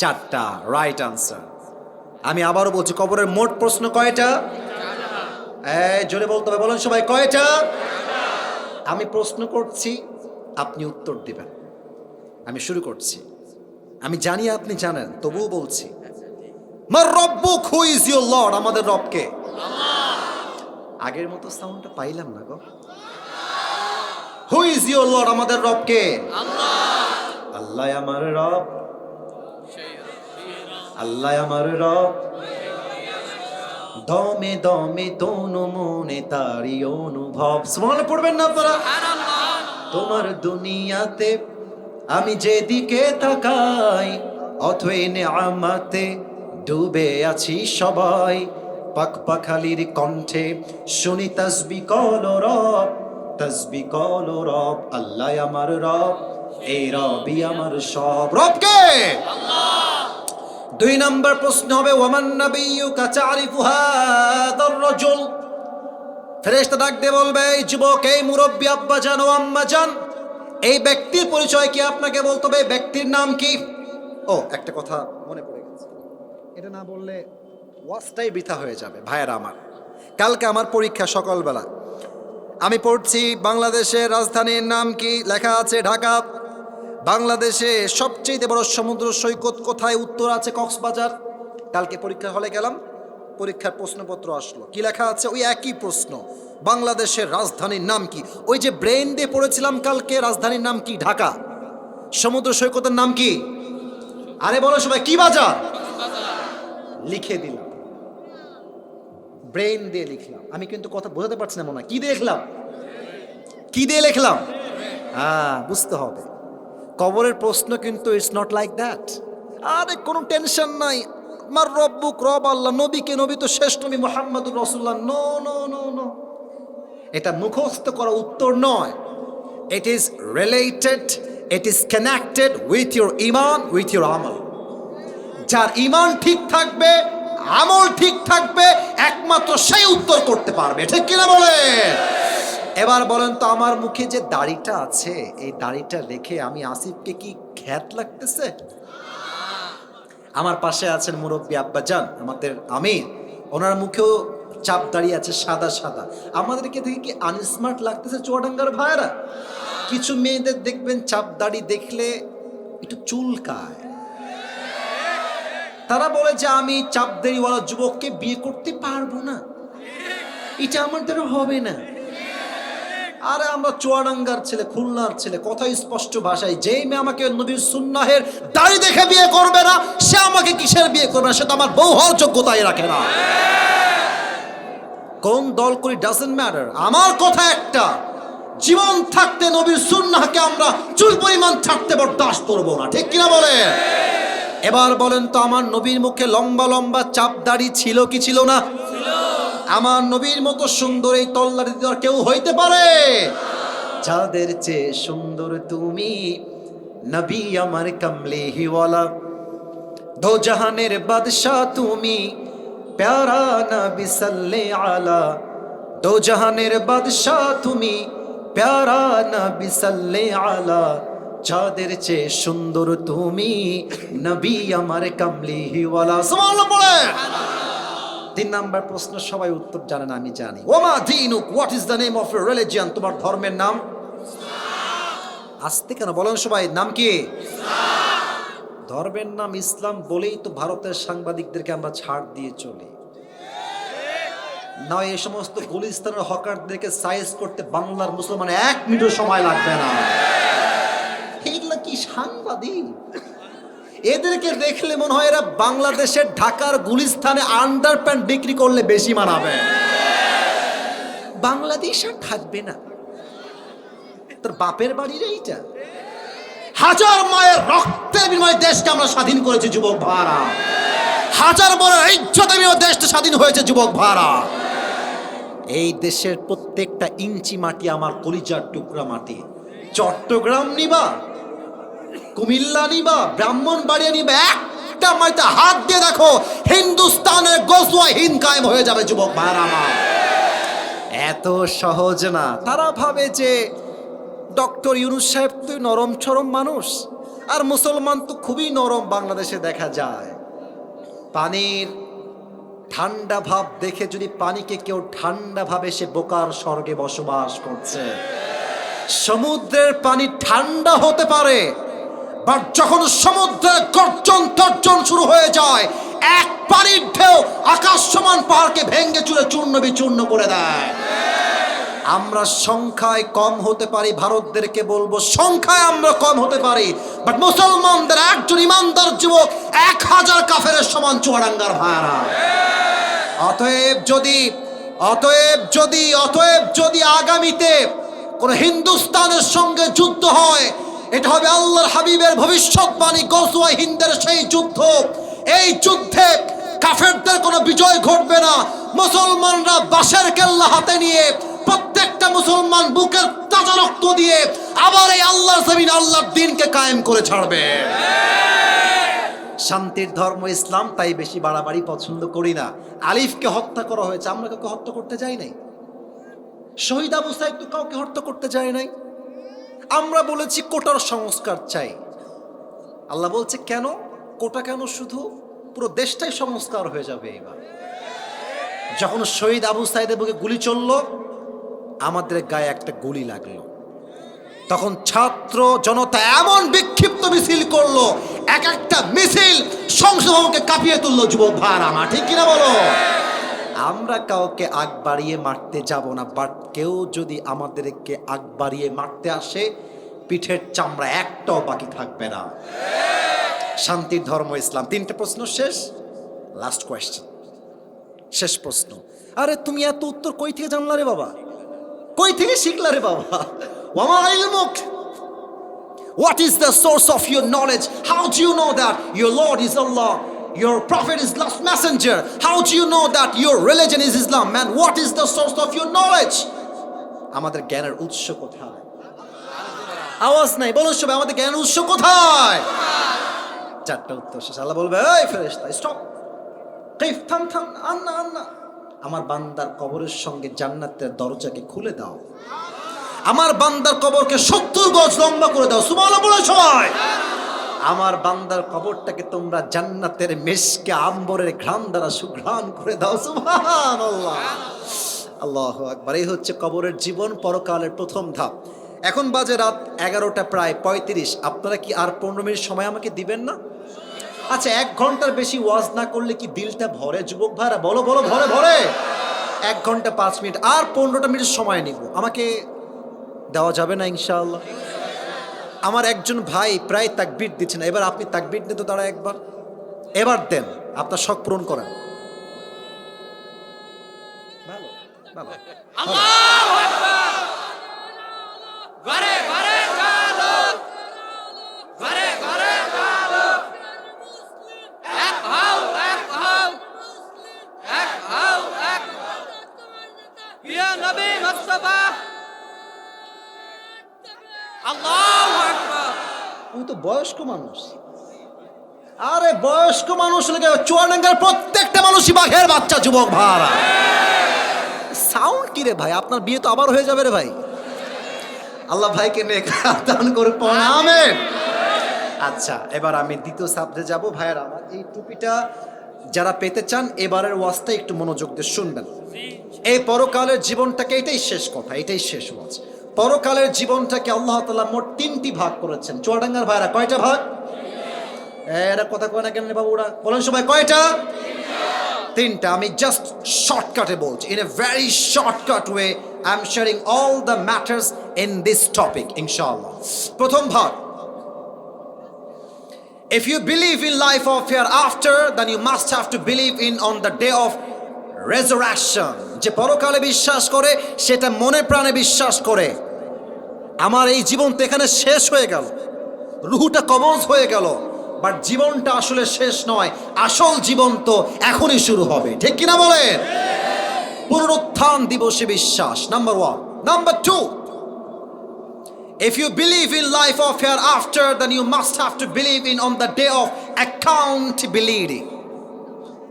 Speaker 1: 4টা। Right answer. আমি আবারও বলছি, কবরের মোট প্রশ্ন কয়টা? জোরে বলতে হবে। বলেন সবাই, কয়টা? আমি প্রশ্ন করছি, আপনি উত্তর দিবেন। আমি শুরু করছি। আমি জানি আপনি জানেন, তবুও বলছি। মার রব্বুক, হু ইজ ইউর লর্ড? আমাদের রবকে? আগের মতো সাউন্ডটা পাইলাম না গো। Who is your lord? আমাদের রবকে? আল্লাহ আমার রব, আল্লাহ আমার রব। দমে দমে দোনো মনে তারি অনুভব। সুবহানাল্লাহ পড়বেন না আপনারা? তোমার দুনিয়াতে আমি যেদিকে তাকাই, অথই নেয়ামতে ডুবে আছি সবাই। পাক পাখালির কণ্ঠে শুনি তাসবিহ কল রব, তাসবিহ কল রব। আল্লাহ আমার রব, এই রবই আমার সব। রবকে? দুই নম্বর প্রশ্ন হবে, ওয়ামান নাবিয়্যুকা তা'রিফু হাযার রাজুল? ফেরেশতা ডাক দিয়ে বলবে, এই যুবক, এই মুরব্বী আব্বাজান ও আম্মাজান, এই ব্যক্তির পরিচয় কি আপনাকে বলতে হবে? ব্যক্তির নাম কি? ও, একটা কথা মনে পড়ে গেছে, এটা না বললে ওয়াজটাই বৃথা হয়ে যাবে। ভাইয়েরা আমার, কালকে আমার পরীক্ষা সকালবেলা। আমি পড়ছি বাংলাদেশের রাজধানীর নাম কি? লেখা আছে ঢাকা। বাংলাদেশে সবচেয়ে বড় সমুদ্র সৈকত কোথায়? উত্তর আছে কক্সবাজার। কালকে পরীক্ষা হলে গেলাম, পরীক্ষার প্রশ্নপত্র আসলো, কি লেখা আছে? ওই একই প্রশ্ন, বাংলাদেশের রাজধানীর নাম কি? ওই যে ব্রেন দিয়ে পড়েছিলাম কালকে, রাজধানীর নাম কি? ঢাকা। সমুদ্র সৈকতের নাম কি? আরে বলো সবাই, কি বাজার? লিখে দিলাম, ব্রেন দিয়ে লিখলাম। আমি কিন্তু কথা বোঝাতে পারছি না মনে হয়। কি দিয়ে লিখলাম? কি দিয়ে লিখলাম? হ্যাঁ, বুঝতে হবে। কবরের প্রশ্ন কিন্তু ইটস নট লাইক দ্যাট। আরে কোনো টেনশন নাই। মার রব্বুক, রব আল্লাহ। নবীকে? নবী তো শেষ নবী মুহাম্মদুর রাসূলুল্লাহ। নো নো নো নো, এটা মুখস্থ করা উত্তর নয়। It is related, it is connected with your ঈমান, উইথ ইউর আমল। যার ঈমান ঠিক থাকবে, আমল ঠিক থাকবে, একমাত্র সেই উত্তর করতে পারবে। ঠিক কিনা বলে? এবার বলেন তো, আমার মুখে যে দাড়িটা আছে, এই দাড়িটা রেখে আমি আসিফকে কি খ্যাত লাগতেছে? আমার পাশে আছেন মুরব্বী আব্বাজান, আমাদের আমির, ওনার মুখেও চাপ দাড়ি আছে, সাদা সাদা। আমাদেরকে দেখে কি আনস্মার্ট লাগতেছে চুয়াডাঙ্গার ভাইরা? কিছু মেয়েদের দেখবেন চাপ দাড়ি দেখলে একটু চুলকায়। তারা বলে যে আমি চাপ দাড়িওয়ালা যুবককে বিয়ে করতে পারবো না, এটা আমার দ্বারা হবে না। আরে আমরা চুয়াডাঙ্গার ছেলে, খুলনার ছেলে, কথা স্পষ্ট ভাষায়, যেই মেয়ে আমাকে নবীর সুন্নাহের দাড়ি দেখে বিয়ে করবে না, সে আমাকে কিসের বিয়ে করবে না? সে তো আমার বউ হওয়ার যোগ্যতাই রাখে না। কোন দল করি ডাজন্ট ম্যাটার। আমার কথা একটা, জীবন থাকতে নবীর সুন্নাহকে আমরা চুল পরিমাণ ছাড়তে বরদাস্ত করবো না। ঠিক কিনা বলে? এবার বলেন তো, আমার নবীর মুখে লম্বা লম্বা চাপ দাড়ি ছিল কি ছিল না? আমার নবীর মতো সুন্দর এই তল্লাটি দেওয়ার কেউ হইতে পারে? যাদের চেয়ে সুন্দর তুমি, নবী আমার কামলিওয়ালা। দো জাহানের বাদশাহ তুমি, প্যারা নবী সাল্লে আলা। দো জাহানের বাদশাহ তুমি, প্যারা নবী সাল্লে আলা। যাদের চেয়ে সুন্দর তুমি, নবী আমার কামলিওয়ালা। সুবহানাল্লাহ বলে। 3 নাম্বার প্রশ্ন সবাই উত্তর জানেন, আমি জানি। ওমা দীনুক, what is the name of your religion? তোমার ধর্মের নাম? আস্তে কেন বলেন সবাই, নাম কি? ধর্মের নাম ইসলাম বলেই তো ভারতের সাংবাদিকদেরকে আমরা ছাড় দিয়ে চলি। না এই সমস্ত গুলিস্তানের হকারদেরকে সাইজ করতে বাংলার মুসলমান 1 মিনিটও সময় লাগবে না। এগুলা কি সাংবাদিক? এদেরকে দেখলে মনে হয় এরা বাংলাদেশের ঢাকার গুলিস্তানে আন্ডারপ্যান্ট বিক্রি করলে বেশি মানাবে। বাংলাদেশ আর থাকবে না। তোর বাপের বাড়ির এইটা? হাজার মায়ের রক্তের বিনিময়ে দেশকে আমরা স্বাধীন করেছি যুবক ভাড়া। হাজার বড় ইজ্জতের বিনিময়ে দেশটা স্বাধীন হয়েছে যুবক ভাড়া। এই দেশের প্রত্যেকটা ইঞ্চি মাটি আমার কলিজার টুকরা মাটি। চট্টগ্রাম নিবা, কুমিল্লা নিবা, ব্রাহ্মণবাড়িয়া নিবা, একটা মাটিতে হাত দিয়ে দেখো হিন্দুস্তানের গজওয়া হিন্দ কায়েম হয়ে যাবে যুবক ভাড়া আমার। এত সহজ না। তারা ভাবে যে ডক্টর ইউনূস সাহেব তো নরম চরম মানুষ, আর মুসলমান তো খুবই নরম বাংলাদেশে দেখা যায়। পানির ঠান্ডা ভাব দেখে যদি পানিকে কেউ ঠান্ডা ভাবে, সে বোকার স্বর্গে বসবাস করছে। সমুদ্রের পানি ঠান্ডা হতে পারে, বাট যখন সমুদ্রের গর্জন তর্জন শুরু হয়ে যায়, এক পানির ঢেউ আকাশ সমান পাহাড়কে ভেঙে চুরে চূর্ণ বিচূর্ণ করে দেয়। আমরা সংখ্যায় কম হতে পারি, ভারতদেরকে বলবো সংখ্যায় আমরা কম হতে পারি, বাট মুসলমানদের একজন ইমানদার যুবক 1000 কাফেরের সমান চুয়াডাঙ্গার ভাড়া। অতএব যদি আগামীতে কোন হিন্দুস্তানের সঙ্গে যুদ্ধ হয়, এটা হবে আল্লাহর হাবিবের ভবিষ্যৎবাণী গজওয়া হিন্দের সেই যুদ্ধ। এই যুদ্ধে কাফেরদের কোনো বিজয় ঘটবে না। মুসলমানরা বাঁশের কেল্লা হাতে নিয়ে, প্রত্যেকটা মুসলমান বুকের তাজা রক্ত দিয়ে আবার এই আল্লাহর জমিন আল্লাহর দ্বীনকে কায়েম করে ছাড়বে। শান্তির ধর্ম ইসলাম, তাই বেশি বাড়াবাড়ি পছন্দ করি না। আলিফকে হত্যা করা হয়েছে, আমরা কাউকে হত্যা করতে যাই নাই। শহীদ আবু সাইদ তো কাউকে হত্যা করতে যায় নাই। আমরা বলেছি কোটার সংস্কার চাই। আল্লাহ বলছে কেন কোটা, কেন? শুধু পুরো দেশটাই সংস্কার হয়ে যাবে। এবার যখন শহীদ আবু সাইদের বুকে গুলি চললো, আমাদের গায়ে একটা গুলি লাগলো, তখন ছাত্র জনতা এমন বিক্ষিপ্ত মিছিল করলো, এক একটা মিছিল সংসদ ভবনকে কাঁপিয়ে তুললো যুবক ভাড়া আমার। ঠিক কিনা বলো? আমরা কাউকে আগ বাড়িয়ে মারতে যাব না, বাট কেউ যদি আমাদেরকে আগ বাড়িয়ে মারতে আসে, পিঠের চামড়া একটাও বাকি থাকবে না। শান্তির ধর্ম ইসলাম। 3টে প্রশ্ন শেষ। লাস্ট কোয়েশ্চেন, শেষ প্রশ্ন। আরে তুমি এত উত্তর কই থেকে জানলা রে বাবা? কই থেকে শিখলা রে বাবা? ওয়ামা ইলমুক, what is the source of your knowledge? How do you know that your Lord is Allah, your prophet is last messenger? How do you know that your religion is Islam? Man, what is the source of your knowledge? আমাদের জ্ঞানের উৎস কোথায়? আওয়াজ নাই, বলুন সবাই, আমাদের জ্ঞানের উৎস কোথায়? 4টা উত্তর শেষ। আল্লাহ বলবে, এই ফেরেশতা স্টপ, কিফ, থাম থাম, আন্না, আমার বান্দার কবরের সঙ্গে জান্নাতের দরজাকে খুলে দাও, আমার বান্দার কবরকে 70 গজ লম্বা করে দাও। সুবহানাল্লাহ বলে সবাই। আমার বান্দার কবরটাকে তোমরা জান্নাতের মেশকে আম্বরের ঘ্রাণ দ্বারা সুঘ্রাণ করে দাও। সুবহানাল্লাহ, আল্লাহু আকবার। এই হচ্ছে কবরের জীবন, পরকালের প্রথম ধাপ। এখন বাজে রাত 11টা প্রায় 35। আপনারা কি আর 15 মিনিট সময় আমাকে দিবেন না? আচ্ছা, 1 ঘন্টার বেশি ওয়াজ না করলে কি দিলটা ভরে যুবক ভাইরা? বলো ভরে। 1 ঘন্টা 5 মিনিট, আর 15টা মিনিট সময় নিব। আমাকে দেওয়া যাবে না ইনশাআল্লাহ? আমার একজন ভাই প্রায় তাকবীর দিচ্ছেন, এবার আপনি তাকবীর দিতে তো দাঁড়া একবার, এবার দেন, আপনার শখ পূরণ করেন। ভালো
Speaker 2: আল্লাহু আকবার। ঘরে ঘরে চলো, ঘরে ঘরে চলো, এক হও, ইয়া নবী মুস্তাফা। আল্লাহু আকবার।
Speaker 1: উনি তো বয়স্ক মানুষ। আরে বয়স্ক মানুষ লেগে চুয়াডাঙ্গার প্রত্যেকটা মানুষই বাঘের বাচ্চা যুবক ভাড়া। সাউন্ড কি রে ভাই? আপনার বিয়ে তো আবার হয়ে যাবে রে ভাই। আল্লাহ ভাইকে নেক দান করে পড়া, আমিন। আচ্ছা, এবার আমি দ্বিতীয় সাবজেক্টে যাব। ভাইয়ের আমার এই টুপিটা যারা পেতে চান, এবারের ওয়াজটা একটু মনোযোগ দিয়ে শুনবেন। এই পরকালের জীবনটাকে, এটাই শেষ কথা, এটাই শেষ ওয়াজ। পরকালের জীবনটাকে আল্লাহ তাআলা মোট 3টি ভাগ করেছেন। চুয়াডাঙ্গার ভাইরা কয়টা ভাগ? এরা কথা কয় না কেন বাবুরা? বলেন সবাই, কয়টা? তিনটা আমি জাস্ট শর্টকাটে বলছি, in a very shortcut way I am sharing all the matters in this topic ইনশাআল্লাহ। প্রথম ভাগ, if you believe in life of hereafter, then you must have to believe in on the day of resurrection. যে পরকালে বিশ্বাস করে সেটা মনে প্রাণে বিশ্বাস করে আমার এই জীবন তো এখানে শেষ হয়ে গেল, রুহুটা কবজ হয়ে গেল, বাট জীবনটা আসলে শেষ নয়, আসল জীবন তো এখনই শুরু হবে, ঠিক কিনা বলেন? পুনরুত্থান দিবসে বিশ্বাস, number one. Number two, if you believe in life of hereafter, then you must have to believe in on the day of accountability.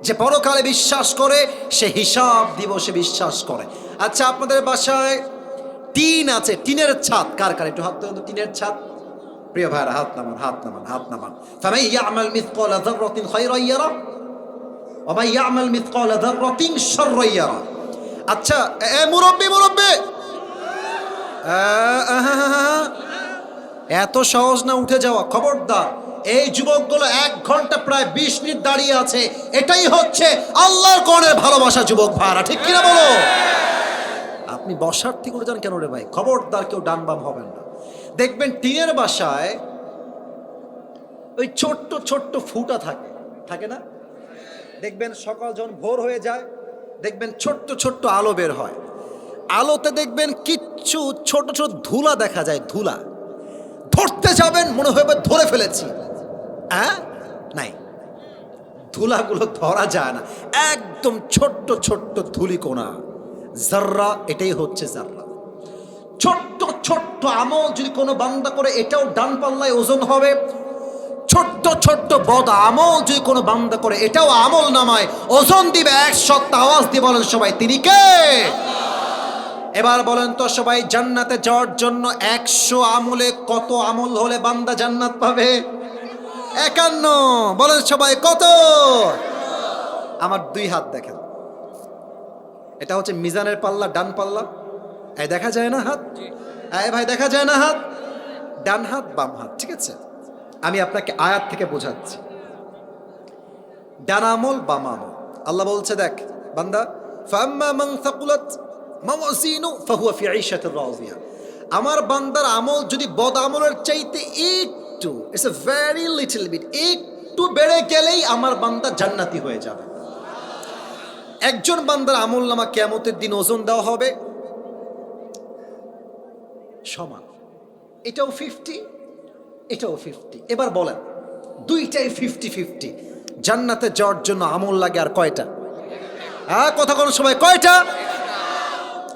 Speaker 1: যে পরকালে বিশ্বাস করে সে হিসাব দিবসে বিশ্বাস করে। আচ্ছা, আপনাদের বাসায় টিন আছে, টিনের ছাদ কার কার একটু হাত তুলুন তো, টিনের ছাদ। প্রিয় ভাইরা হাত নামান, হাত নামান, হাত নামান। ফামান ইয়ামাল মিসকালা যাররাতিন খায়রান ইয়ারা ওয়া মান ইয়ামাল মিসকালা যাররাতিন শাররান ইয়ারা। আচ্ছা, মুরব্বি এত সহজ না উঠে যাওয়া, খবরদার। এই যুবকগুলো 1 ঘন্টা প্রায় 20 মিনিট দাঁড়িয়ে আছে, এটাই হচ্ছে আল্লাহর কোণের ভালোবাসা যুবক ভাইরা, ঠিক কিনা বলো? আপনি বসার থেকে উঠে যান কেন রে ভাই? খবরদার কেউ ডান বাম হবেন না। দেখবেন টিনের বাসায় ওই ছোট্ট ছোট্ট ফুটা থাকে, থাকে না? দেখবেন সকাল যখন ভোর হয়ে যায়, দেখবেন ছোট্ট ছোট্ট আলো বের হয়, আলোতে দেখবেন কিচ্ছু ছোট ছোট ধুলা দেখা যায়, ধুলা। ধরতে যাবেন মনে হবে ধরে ফেলেছি, হ্যাঁ? নাই, ধুলাগুলো ধরা যায় না, একদম ছোট্ট ছোট্ট ধুলিকণা, জাররা, এটাই হচ্ছে জাররা। ছোট্ট ছোট্ট আমল যদি কোনো বান্দা করে, এটাও ডান পাল্লায় ওজন হবে। ছোট্ট ছোট্ট বদ আমল যদি কোনো বান্দা করে, এটাও আমল নামায় ওজন দিবে 100। আওয়াজ দিয়ে বলেন সবাই, তিনি কে? এবার বলেন তো সবাই, জান্নাতে যাওয়ার জন্য 100 আমলে কত আমল হলে বান্দা জান্নাত পাবে? 51। বলেন সবাই কত? আমার 2 হাত দেখেন, এটা হচ্ছে মিজানের পাল্লা, ডান পাল্লা। এই দেখা যায় না হাত? এই ভাই দেখা যায় না হাত? ডান হাত বাম হাত, ঠিক আছে? আমি আপনাকে আয়াত থেকে বোঝাচ্ছি। ডান আমল বাম আমল, আল্লাহ বলছে দেখ বান্দা, ফাম্মা মান সাকুলাত মাওয়াজিনু ফাহুয়া ফি ঈশাতির রাদিয়া। আমার বান্দার আমল যদি বদ আমলের চাইতে একটু, it's a very little bit, একটু বেড়ে গেলেই আমার বান্দা জান্নাতি হয়ে যাবে। একজন বান্দার আমল নামা কিয়ামতের দিন ওজন দেওয়া হবে সমান, এটাও 50, এটাও 50। এবার বলেন, দুইটাই 50-50। জান্নাতে যাওয়ার জন্য আমল লাগে আর কয়টা? হ্যাঁ, কথা কোন সবাই, কয়টা?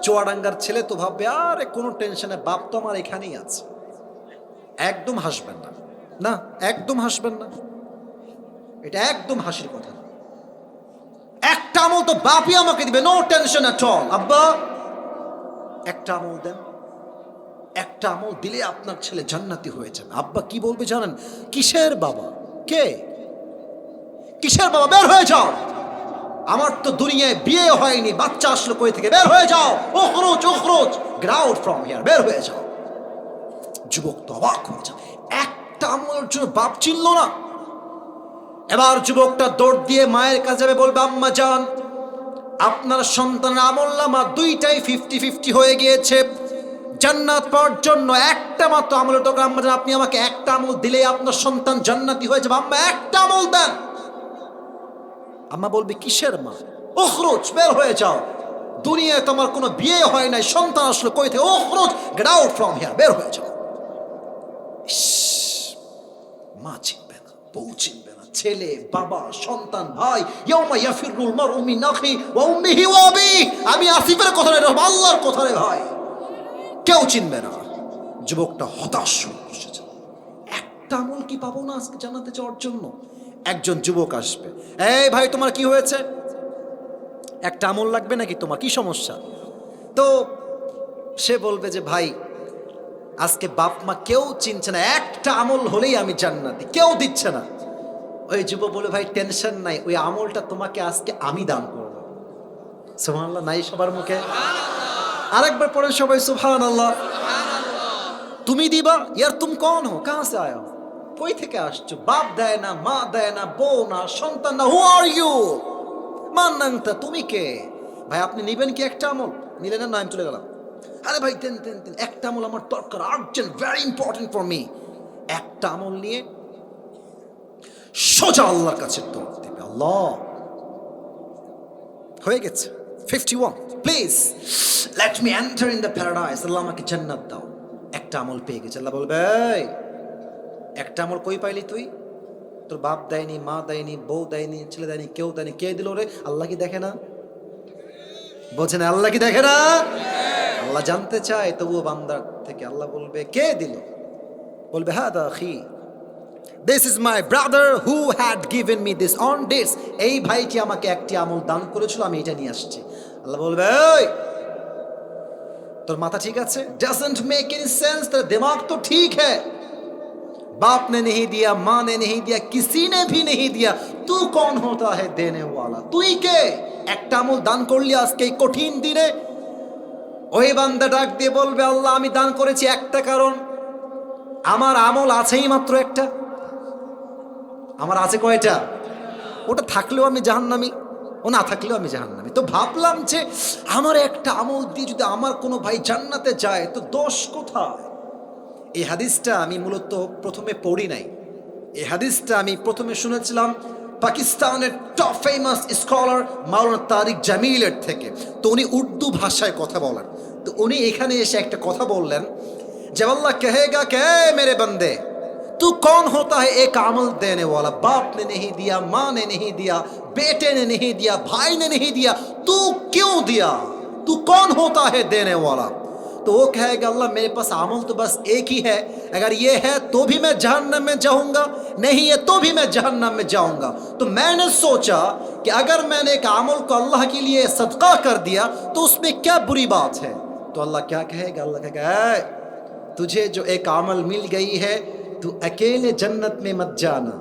Speaker 1: চুয়াডাঙ্গার ছেলে তো ভাববে আরে কোনো টেনশনে, বাপ তো আমার এখানেই আছে। একদম হাসবেন না, না একদম হাসবেন না, এটা একদম হাসির কথা না। একটা আমল তো বাপই আমাকে দিবে, নো টেনশন এট অল। আব্বা একটা আমল দেন, একটা আমল দিলে আপনার ছেলে জান্নাতি হয়ে যাবে। আব্বা কি বলবে জানেন? কিসের বাবা? কে কিসের বাবা? বের হয়ে যাও, আমার তো দুনিয়ায় বিয়ে হয়নি, বাচ্চা আসলো কই থেকে? বের হয়ে যাও, উখরুজ উখরুজ, গেট আউট ফ্রম হিয়ার, বের হয়ে যাও। যুবক তো অবাক হয়ে যায়, একটা আমলের জন্য বাপ চিনল না। এবার যুবকটা দৌড় দিয়ে মায়ের কাছে যাবে, বলবে আম্মা জান, আপনার সন্তানের আমল নামা দুইটাই 50-50 হয়ে গিয়েছে, জান্নাত পাওয়ার জন্য একটা মাত্র আমলের দরকার। আম্মা জান, আপনি আমাকে একটা আমল দিলেই আপনার সন্তান জান্নাতি হয়ে যাবে, আম্মা একটা আমল দেন। আম্মা বলবে কিসের মা? উখরুজ, বের হয়ে যাও, দুনিয়ায় তোমার কোনো বিয়ে হয় নাই, সন্তান আসলো কই থেকে? উখরুজ, গেট আউট ফ্রম হিয়ার, বের হয়ে যাও। মা চিনবে না, বউ চিনবে না, ছেলে, বাবা, সন্তান, ভাই। ইয়াউমা ইয়াফিরুল মারউ মিন আখি ওয়া উম্মিহি ওয়া আবিহি। আমি আসিফের কথা রে, আল্লাহর কথা রে ভাই, কেউ চিনবে না। যুবকটা হতাশ হয়ে বসেছে, একটা আমল কি পাবো না আজকে জান্নাতে যাওয়ার জন্য? একজন যুবক আসবে, এই ভাই তোমার কি হয়েছে? একটা আমল লাগবে নাকি তোমার? কি সমস্যা? তো সে বলবে যে ভাই আজকে বাপ মা কেউ চিনছে না, একটা আমল হলেই আমি জান্নাতি, কেউ দিচ্ছে না। ওই যুবক বলে ভাই টেনশন নাই, ওই আমলটা তোমাকে আজকে আমি দান করবো। সুবহানাল্লাহ নাই সবার মুখে? আরেকবার পড়েন সবাই সুবহানাল্লাহ। তুমি দিবা? ইয়ার তুম কौन हो, कहां से आए हो, কই থেকে আসছো? বাপ দেয় না, মা দেয় না, বউ না, সন্তান না, হু আর ইউ? মান আনতা, তুমি কে? ভাই আপনি নিবেন কি একটা আমল? নিলেন না, আমি চলে গেলাম। আরে ভাই দেন দেন দেন, একটা আমল আমার দরকার, urgent, very important for me. একটা আমল নিয়ে সোজা আল্লাহর কাছে দৌড় দেবে। আল্লাহ, হয়ে গেছে 51, please let me enter in the paradise, আল্লাহ আমাকে জান্নাত দাও। একটা আমল পেয়ে গেছে। আল্লাহ বলবে, এই একটা আমল কই পাইলি তুই? তোর বাপ দেয়নি, মা দেয়নি, বউ দেয়নি, ছেলে দেয়নি, কেউ দেয়নি, কে দিল রে? আল্লাহ কি দেখে না? বলছেন আল্লাহ কি দেখে না? আল্লাহ জানতে চায়, তবুও বান্দার থেকে আল্লাহ বলবে কে দিল? বলবে হাদা আখি, this is my brother who had given me this on this. এই ভাইটি আমাকে একটি আমল দান করেছিল, আমি এটা নিয়ে আসছি। আল্লাহ বলবে, এই তোর মাথা ঠিক আছে? ডাজন্ট মেক এনি সেন্স, তোর দিমাগ তো ঠিক है। बाप ने नहीं दिया, माँ ने नहीं दिया, किसी ने भी नहीं दिया, तू कौन होता है देने वाला? তুই কে? একটা আমল দান করলি আজকে এই কঠিন দিনে। ওই বান্দা ডাক দিয়ে বলবে, আল্লাহ আমি দান করেছি একটা, কারণ আমার আমল আছেই মাত্র একটা। আমার আছে কয়টা? ওটা থাকলেও আমি জাহান্নামী, ও না থাকলেও আমি জাহান্নামী। তো ভাবলাম যে আমার একটা আমল দিয়ে যদি আমার কোনো ভাই জান্নাতে যায় তো দোষ কোথায়? এই হাদিসটা আমি মূলত প্রথমে পড়ি নাই। এই হাদিসটা আমি প্রথমে শুনেছিলাম পাকিস্তানের টপ ফেমাস স্কলার মাওলানা তারিক জামিলের থেকে। তো উনি উর্দু ভাষায় কথা বলেন। তো উনি এখানে এসে একটা কথা বললেন, जब अल्लाह कहेगा कि ऐ मेरे बंदे तू कौन होता है एक अमल देने वाला? बाप ने नहीं दिया, माँ ने नहीं दिया, बेटे ने नहीं दिया, भाई ने नहीं दिया, तू क्यों दिया? तू कौन होता है देने वाला? तो वो कहेगा अल्लाह मेरे पास अमल तो बस एक ही है, अगर ये है तो भी मैं जहन्नम में जाऊंगा, नहीं है तो भी मैं जहन्नम में जाऊंगा। तो मैंने सोचा कि अगर मैंने एक अमल को अल्लाह के लिए सदका कर दिया तो उसमें क्या बुरी बात है? तो अल्लाह क्या कहेगा? अल्लाह कहेगा, ऐ तुझे जो एक अमल मिल गई है, तू अकेले जन्नत में मत जाना,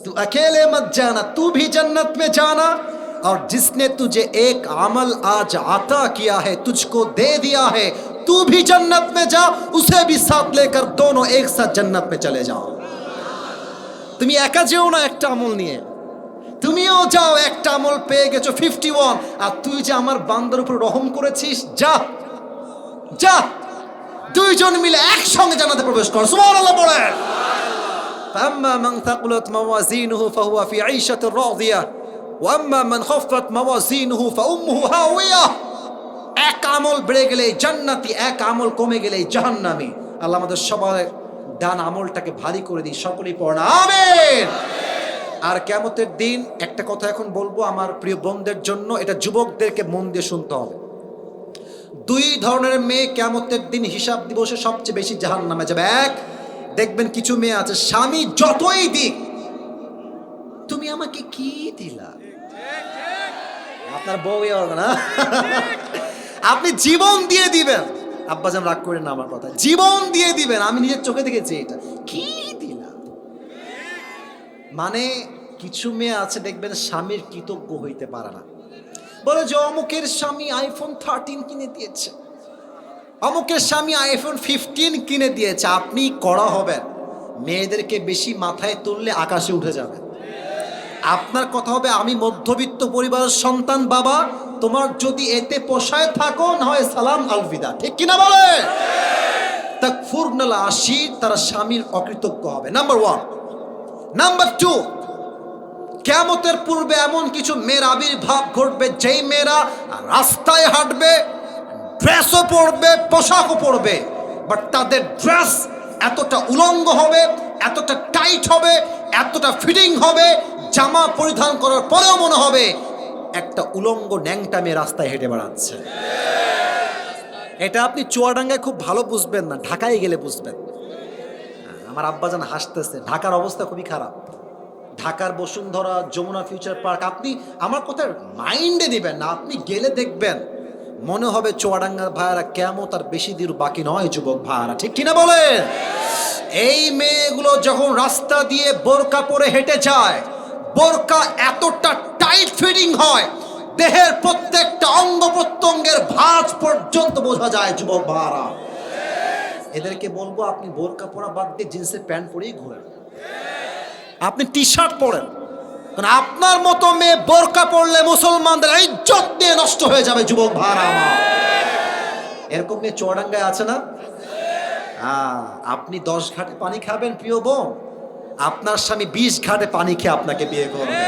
Speaker 1: तू अकेले मत जाना, तू भी जन्नत में जाना। और जिसने तुझे एक अमल आज आता किया है, तुझको दे दिया है, तू भी जन्नत में जा, उसे भी साथ लेकर दोनों एक साथ जन्नत में चले जाओ। তুমি একা যেও না একটা আমল নিয়ে, তুমিও যাও, একটা আমল পেয়ে গেছো 51। আর তুই যে আমার বান্দার উপর রহম করেছিস, যা যা, দুইজন মিলে একসঙ্গে জান্নাতে প্রবেশ কর। সুবহানাল্লাহ পড়েন। فأما من ثقلت موازينه فهو في عيشة راضية وأما من خفت موازينه فأمه هاوية। এক আমল বেড়ে গেলে জান্নাতি, এক আমল কমে গেলে জাহান্নামী। আল্লাহ আমাদের সবার ডান আমলটাকে ভারী করে দিই, সকলেই পড়েন আমিন। আর কিয়ামতের দিন একটা কথা এখন বলবো আমার প্রিয় বোনদের জন্য, এটা যুবকদেরকে মন দিয়ে শুনতে হবে। দুই ধরনের মেয়ে কিয়ামতের দিন হিসাব দিবসে সবচেয়ে বেশি জাহান্নামে যাবে। এক, দেখবেন কিছু মেয়ে আছে স্বামী যতই দিক, তুমি আমাকে কি দিলা? আপনার বউ না, আপনি জীবন দিয়ে দিবেন। আব্বাজান রাগ করেন না আমার কথা, জীবন দিয়ে দিবেন। আমি নিজের চোখে দেখেছি এটা। কি দিলা মানে, কিছু মেয়ে আছে দেখবেন স্বামীর কৃতজ্ঞ হইতে পারে না। বলে যে অমুকের স্বামী আইফোন 13 কিনে দিয়েছে, অমুকের স্বামী আইফোন 15 কিনে দিয়েছে। আপনি কড়া হবেন, মেয়েদেরকে বেশি মাথায় তুললে আকাশে উঠে যাবে। আপনার কথা হবে, আমি মধ্যবিত্ত পরিবারের সন্তান বাবা, তোমার যদি এতে পোষায় থাকো, না হয় সালাম আলবিদা। ঠিক কিনা বলে? তাকফুরনাল আশির, তারা স্বামীর অকৃতজ্ঞ হবে। নাম্বার 1। নাম্বার 2, কিয়ামতের পূর্বে এমন কিছু মেয়ের আবির্ভাব ঘটবে, যেই মেয়েরা রাস্তায় হাঁটবে, ড্রেসও পরবে, পোশাকও পরবে, বাট তাদের ড্রেস এতটা উলঙ্গ হবে, এতটা টাইট হবে, এতটা ফিটিং হবে, জামা পরিধান করার পরেও মনে হবে একটা উলঙ্গ ন্যাংটা মেয়ে রাস্তায় হেঁটে বেড়াচ্ছে। এটা আপনি চুয়াডাঙ্গায় খুব ভালো বুঝবেন না, ঢাকায় গেলে বুঝবেন। আমার আব্বাজান হাসতেছে, ঢাকার অবস্থা খুবই খারাপ। ঢাকার বসুন্ধরা, যমুনা ফিউচার পার্ক, আপনি আমার কথা মাইন্ডে নেবেন না, আপনি গেলে দেখবেন মনে হবে চুয়াডাঙ্গার ভাইয়ারা কেমন তার বেশি দূর বাকি নয়। যুবক ভাইয়ারা ঠিক কিনা বলেন? এই মেয়েগুলো যখন রাস্তা দিয়ে বোরকা পরে হেঁটে যায়, বোরকা এতটা টাইট ফিটিং হয়, দেহের প্রত্যেকটা অঙ্গ প্রত্যঙ্গের ভাঁজ পর্যন্ত বোঝা যায়। যুবক ভাইয়ারা, এদেরকে বলবো আপনি বোরকা পরা বাদ দিয়ে জিন্সের প্যান্ট পরেই ঘোরেন, আপনি টি শার্ট পরেন, কারণ আপনার মতো মেয়ে বোরকা পড়লে মুসলমানদের ইজ্জত নিয়ে নষ্ট হয়ে যাবে যুবক ভাইরা আমার। এরকম মেয়ে চুয়াডাঙ্গায় আছে না? আপনি 10 ঘাটে পানি খাবেন প্রিয় বোন, আপনার স্বামী 20 ঘাটে পানি খেয়ে আপনাকে বিয়ে করবে।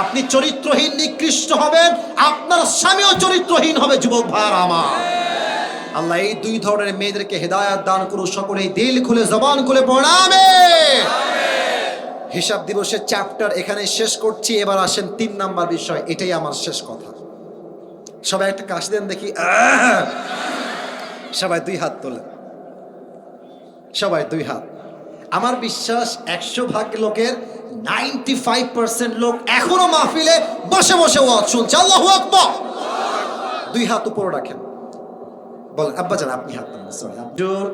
Speaker 1: আপনি চরিত্রহীন নিকৃষ্ট হবেন, আপনার স্বামীও চরিত্রহীন হবে যুবক ভাইরা আমার। আল্লাহ এই দুই ধরনের মেয়েদেরকে হেদায়েত দান করুন। সকলেই দিল খুলে জবান খুলে পড়া আমিন। হিসাব দিবসের চ্যাপ্টার এখানে শেষ করছি। এবার আসেন 3 নাম্বার বিষয়, এটাই আমার শেষ কথা। সবাই একটা কাশি দেন দেখি। সবাই 2 হাত তোলেন, সবাই 2 হাত। আমার বিশ্বাস 100 ভাগ লোকের 95% লোক এখনো মাহফিলে বসে বসে ওয়াজ শুনছে। আল্লাহু আকবার। 2 হাত উপরে রাখেন, বলেন আব্বা জান আপনি হাত তোলেন। সরি আব্দুল,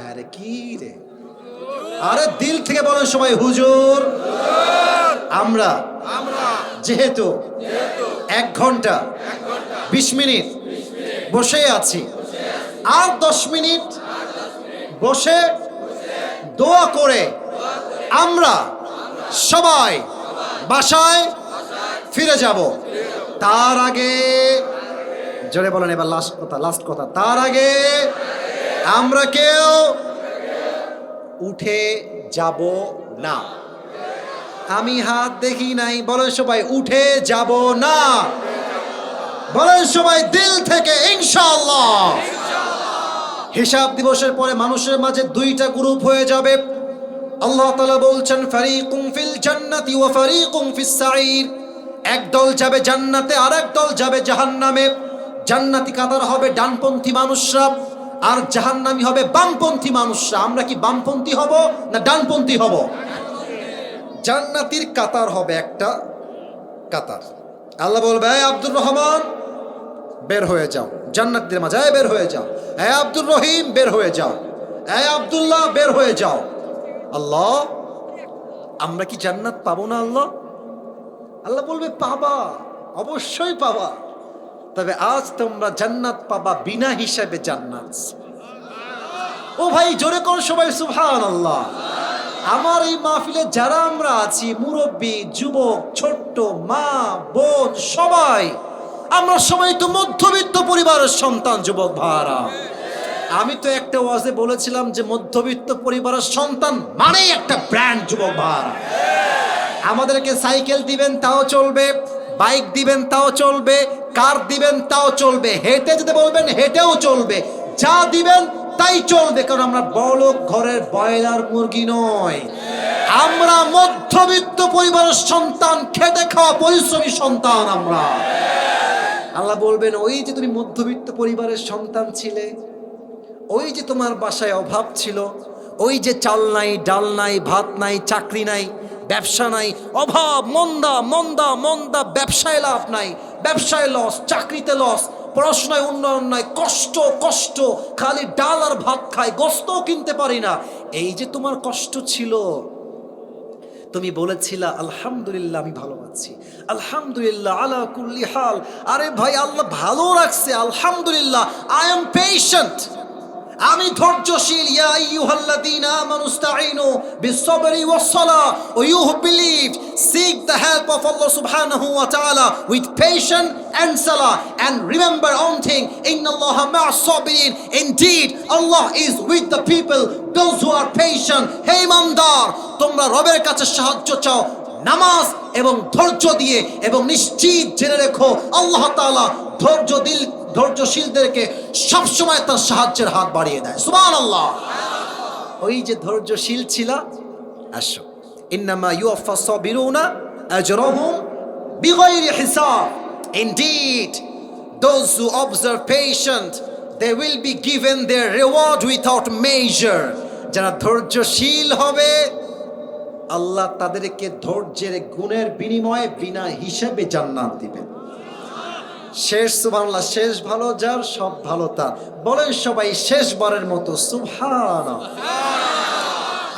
Speaker 1: আরে কি রে, আরে দিল থেকে বলেন সবাই হুজুর। আমরা যেহেতু 1 ঘন্টা 20 মিনিট বসে আছি, আর 10 মিনিট বসে দোয়া করে আমরা সবাই বাসায় ফিরে যাব। তার আগে জোরে বলেন, এবার লাস্ট কথা, তার আগে আমরা কেউ উঠে যাব না। আমি হাত দেখি নাই, বলেন সবাই উঠে যাব না। বলেন সবাই দিল থেকে ইনশাআল্লাহ। হিসাব দিবসের পরে মানুষের মাঝে 2টা গ্রুপ হয়ে যাবে। আল্লাহ তাআলা বলছেন ফারিকুম ফিল জান্নাতি ওয়া ফারিকুম ফিস সাঈর। একদল যাবে জান্নাতে, আর একদল যাবে জাহান্নামে। জান্নাতি কাতার হবে ডানপন্থী মানুষরা, আর জাহান্নামী হবে বামপন্থী মানুষরা। আমরা কি বামপন্থী হব না ডানপন্থী হব? জান্নাতীর কাতার হবে একটা কাতার। আল্লাহ বলবে এই আব্দুর রহমান বের হয়ে যাও, জান্নাতীদের মাঝে বের হয়ে যাও। এই আব্দুর রহিম বের হয়ে যাও, এই আব্দুল্লাহ বের হয়ে যাও। আল্লাহ আমরা কি জান্নাত পাবো না? আল্লাহ আল্লাহ বলবে পাবা, অবশ্যই পাবা, তবে আজ তোমরা জান্নাত পাবা বিনা হিসাবে জান্নাত। ও ভাই জোরে কোন সবাই সুবহানাল্লাহ। আমার এই মাহফিলে যারা আমরা আছি, মুরব্বী, যুবক, ছোট্ট, মা, বোন, সবাই আমরা সবাই তো মধ্যবিত্ত পরিবারের সন্তান যুবক ভাইরা। আমি তো একটা ওয়াজে বলেছিলাম যে মধ্যবিত্ত পরিবারের সন্তান মানেই একটা ব্র্যান্ড যুবক ভাইরা। আমাদেরকে সাইকেল দিবেন তাও চলবে, বাইক দিবেন তাও চলবে, কার দিবেন তাও চলবে, হেঁটে যেতে বলবেন হেঁটেও চলবে, যা দিবেন তাই চলবে, কারণ আমরা বড়লোক ঘরের ব্রয়লার মুরগি নয়। আমরা মধ্যবিত্ত পরিবারের সন্তান, খেটে খাওয়া পরিশ্রমী সন্তান আমরা। আল্লাহ বলবেন ওই যে তুমি মধ্যবিত্ত পরিবারের সন্তান ছিলে, ওই যে তোমার বাসায় অভাব ছিল, ওই যে চাল নাই, ডাল নাই, ভাত নাই, চাকরি নাই, ব্যবসা নাই, অভাব, মন্দা মন্দা মন্দা, ব্যবসায় লাভ নাই, ব্যবসায় লস, চাকরিতে লস, পড়াশোনায় উন্নয়ন নাই, কষ্ট কষ্ট, খালি ডাল আর ভাত খাই, গোস্তও কিনতে পারি না। এই যে তোমার কষ্ট ছিল, তুমি বলেছিলা আলহামদুলিল্লাহ আমি ভালো আছি, আলহামদুলিল্লাহ আলা কুল্লি হাল। আরে ভাই আল্লাহ ভালো রাখছে, আলহামদুলিল্লাহ। আই এম পেশেন্ট, আমি ধৈর্যশীল। ইয়া আইয়ুহাল্লাযীনা আমানু ইসতাঈনু বিস-সাবরি ওয়াস-সালাহ ওয়া you who believe seek the help of Allah subhanahu wa ta'ala with patience and salah, and remember one thing, innallaha ma'as-sabirin, indeed Allah is with the people those who are patient. হে ইমানদার, তোমরা রবের কাছে সাহায্য চাও নামাজ এবং ধৈর্য দিয়ে, এবং নিশ্চিত জেনে রেখো আল্লাহ তাআলা ধৈর্যশীলদেরকে সবসময় তার সাহায্যের হাত বাড়িয়ে দেয়। সুবহানাল্লাহ। ওই যে ধৈর্যশীল ছিল, আসো ইন্নামা ইউওয়াফাস সাবিরুনা আজরাহুম বিগাইরি হিসাব। Indeed those who observe patient, they will be given their reward without measure. যারা ধৈর্যশীল হবে আল্লাহ তাদেরকে ধৈর্যের গুণের বিনিময়ে বিনা হিসাবে জান্নাত দিবেন। শেষ সুবহানাল্লাহ। শেষ ভালো যার, সব ভালো তার। বলেন সবাই শেষবারের মতো সুবহানাল্লাহ।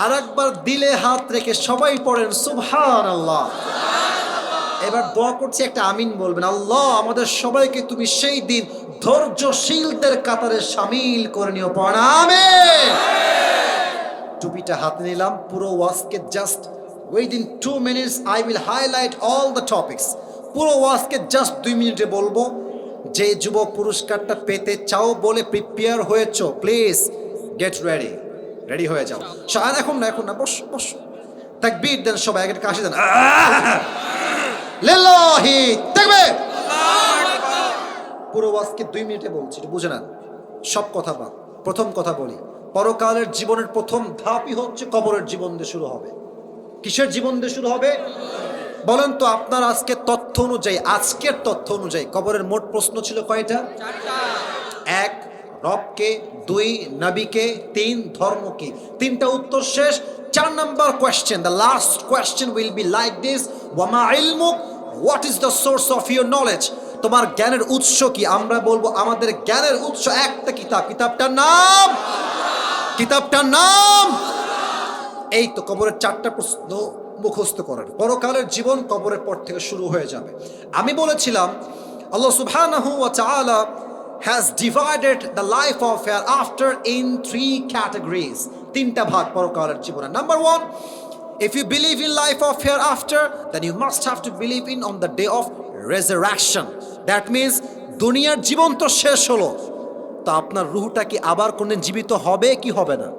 Speaker 1: আরেকবার দিলে হাত রেখে সবাই পড়েন সুবহানাল্লাহ। এবার দোয়া করছি, একটা আমিন বলবেন। আল্লাহ আমাদের সবাইকে তুমি সেই দিন ধৈর্যশীলদের কাতারে শামিল করে নিও, পড়েন আমিন। টুপিটা হাতে নিলাম, পুরো ওয়াজকে just within 2 minutes I will highlight all the topics. পুরো ওয়াজকে জাস্ট 2 মিনিটে বলবো। যে যুবক পুরস্কারটা পেতে চাও বলে প্রিপেয়ার হয়েছো, প্লিজ গেট রেডি, রেডি হয়ে যাও। এখন না বস বস, তাকবীর দেন সবাই, আগে কাশি দেন, লিল্লাহি তাকবীর। পুরো ওয়াজকে 2 মিনিটে বলছি, একটু বুঝে নেন। সব কথা বাদ, প্রথম কথা বলি, পরকালের জীবনের প্রথম ধাপই হচ্ছে কবরের জীবন দিয়ে শুরু হবে। কিসের জীবন দিয়ে শুরু হবে বলেন তো? আপনার আজকের তথ্য অনুযায়ী কবরের মোট প্রশ্ন ছিল কয়টা?
Speaker 2: 4টা।
Speaker 1: 1 রবকে, 2 নবীকে, 3 ধর্মকে। 3টা উত্তর শেষ। 4 number question, the last question will be like this, ওয়ামা ইলমুক, what is the source of your knowledge? তোমার জ্ঞানের উৎস কি? আমরা বলবো আমাদের জ্ঞানের উৎস একটা কিতাব, কিতাবটার নাম। এই তো কবরের 4টা প্রশ্ন মুখস্থ করেন। পরকালের জীবন কবরের পর থেকে শুরু হয়ে যাবে। আমি বলেছিলাম আল্লাহ সুবহানাহু ওয়া তাআলা has divided the life of hereafter in 3 categories. 3টা ভাগ পরকালের জীবনে। Number 1, if you believe in life of hereafter, then you must have to believe in on the day of resurrection. That means দুনিয়ার জীবন তো শেষ হলো, তো আপনার রূহটা কি আবার কোনদিন জীবিত হবে কি হবে না?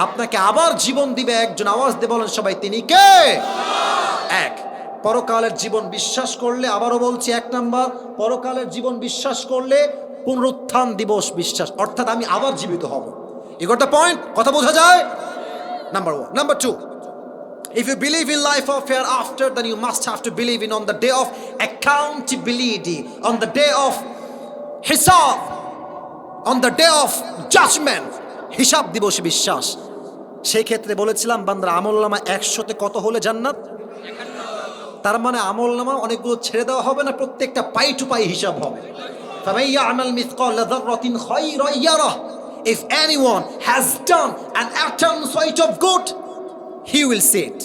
Speaker 1: আপনাকে আবার জীবন দিবে একজন, আওয়াজ দিয়ে বলেন সবাই, তিনি কে? এক, পরকালের জীবন বিশ্বাস করলে, আবারও বলছি 1 নাম্বার, পরকালের জীবন বিশ্বাস করলে পুনরুত্থান দিবস বিশ্বাস, অর্থাৎ আমি আবার জীবিত হব। এগোটা পয়েন্ট, কথা বোঝা যায়? Number 1। Number 2, if you believe in life of hereafter, then you must have to believe in on the day of accountability, on the day of hisab, on the day of judgment, হিসাব দিবসে বিশ্বাস। সেই ক্ষেত্রে বলেছিলাম বান্দার আমলনামা 100তে কত হলে জান্নাত? তার মানে আমলনামা অনেকগুলো ছেড়ে দেওয়া হবে না, প্রত্যেকটা পাই টু পাই হিসাব হবে। فَمَن يَعْمَلْ مِثْقَالَ ذَرَّةٍ خَيْرًا يَرَهُ, if anyone has done an atom size of good, he will see it.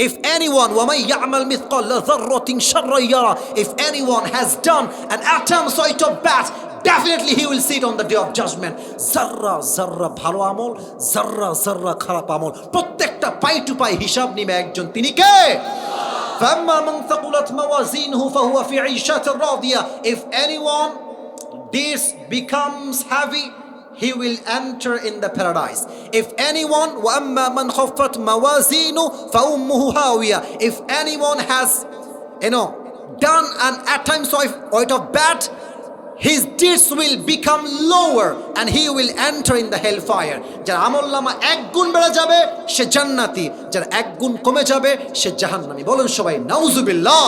Speaker 1: If anyone, وَمَن يَعْمَلْ مِثْقَالَ ذَرَّةٍ شَرًّا يَرَهُ, if anyone has done an atom size of bad, definitely he will see it on the day of judgment. জাররা জাররা ভালো আমল, জাররা জাররা খারাপ আমল, প্রত্যেকটা পাই two পাই হিসাব নিবে একজন, তিনি কে? فَأَمَّا مَنْ ثَقُلَتْ مَوَازِينُهُ فَهُوَ فِي عِيشَةٍ رَاضِيَةٍ, if anyone this becomes heavy, he will enter in the paradise. If anyone, وَأَمَّا مَنْ خَفَّتْ مَوَازِينُهُ فَأُمُّهُ هَاوِيَةٌ, if anyone has done an atom size of bad, his deeds will become lower and he will enter in the hellfire. যার আমলনামা 1 গুণ বেড়ে যাবে সে জান্নাতি, যার 1 গুণ কমে যাবে সে জাহান্নামী। বলেন সবাই নাউজুবিল্লাহ।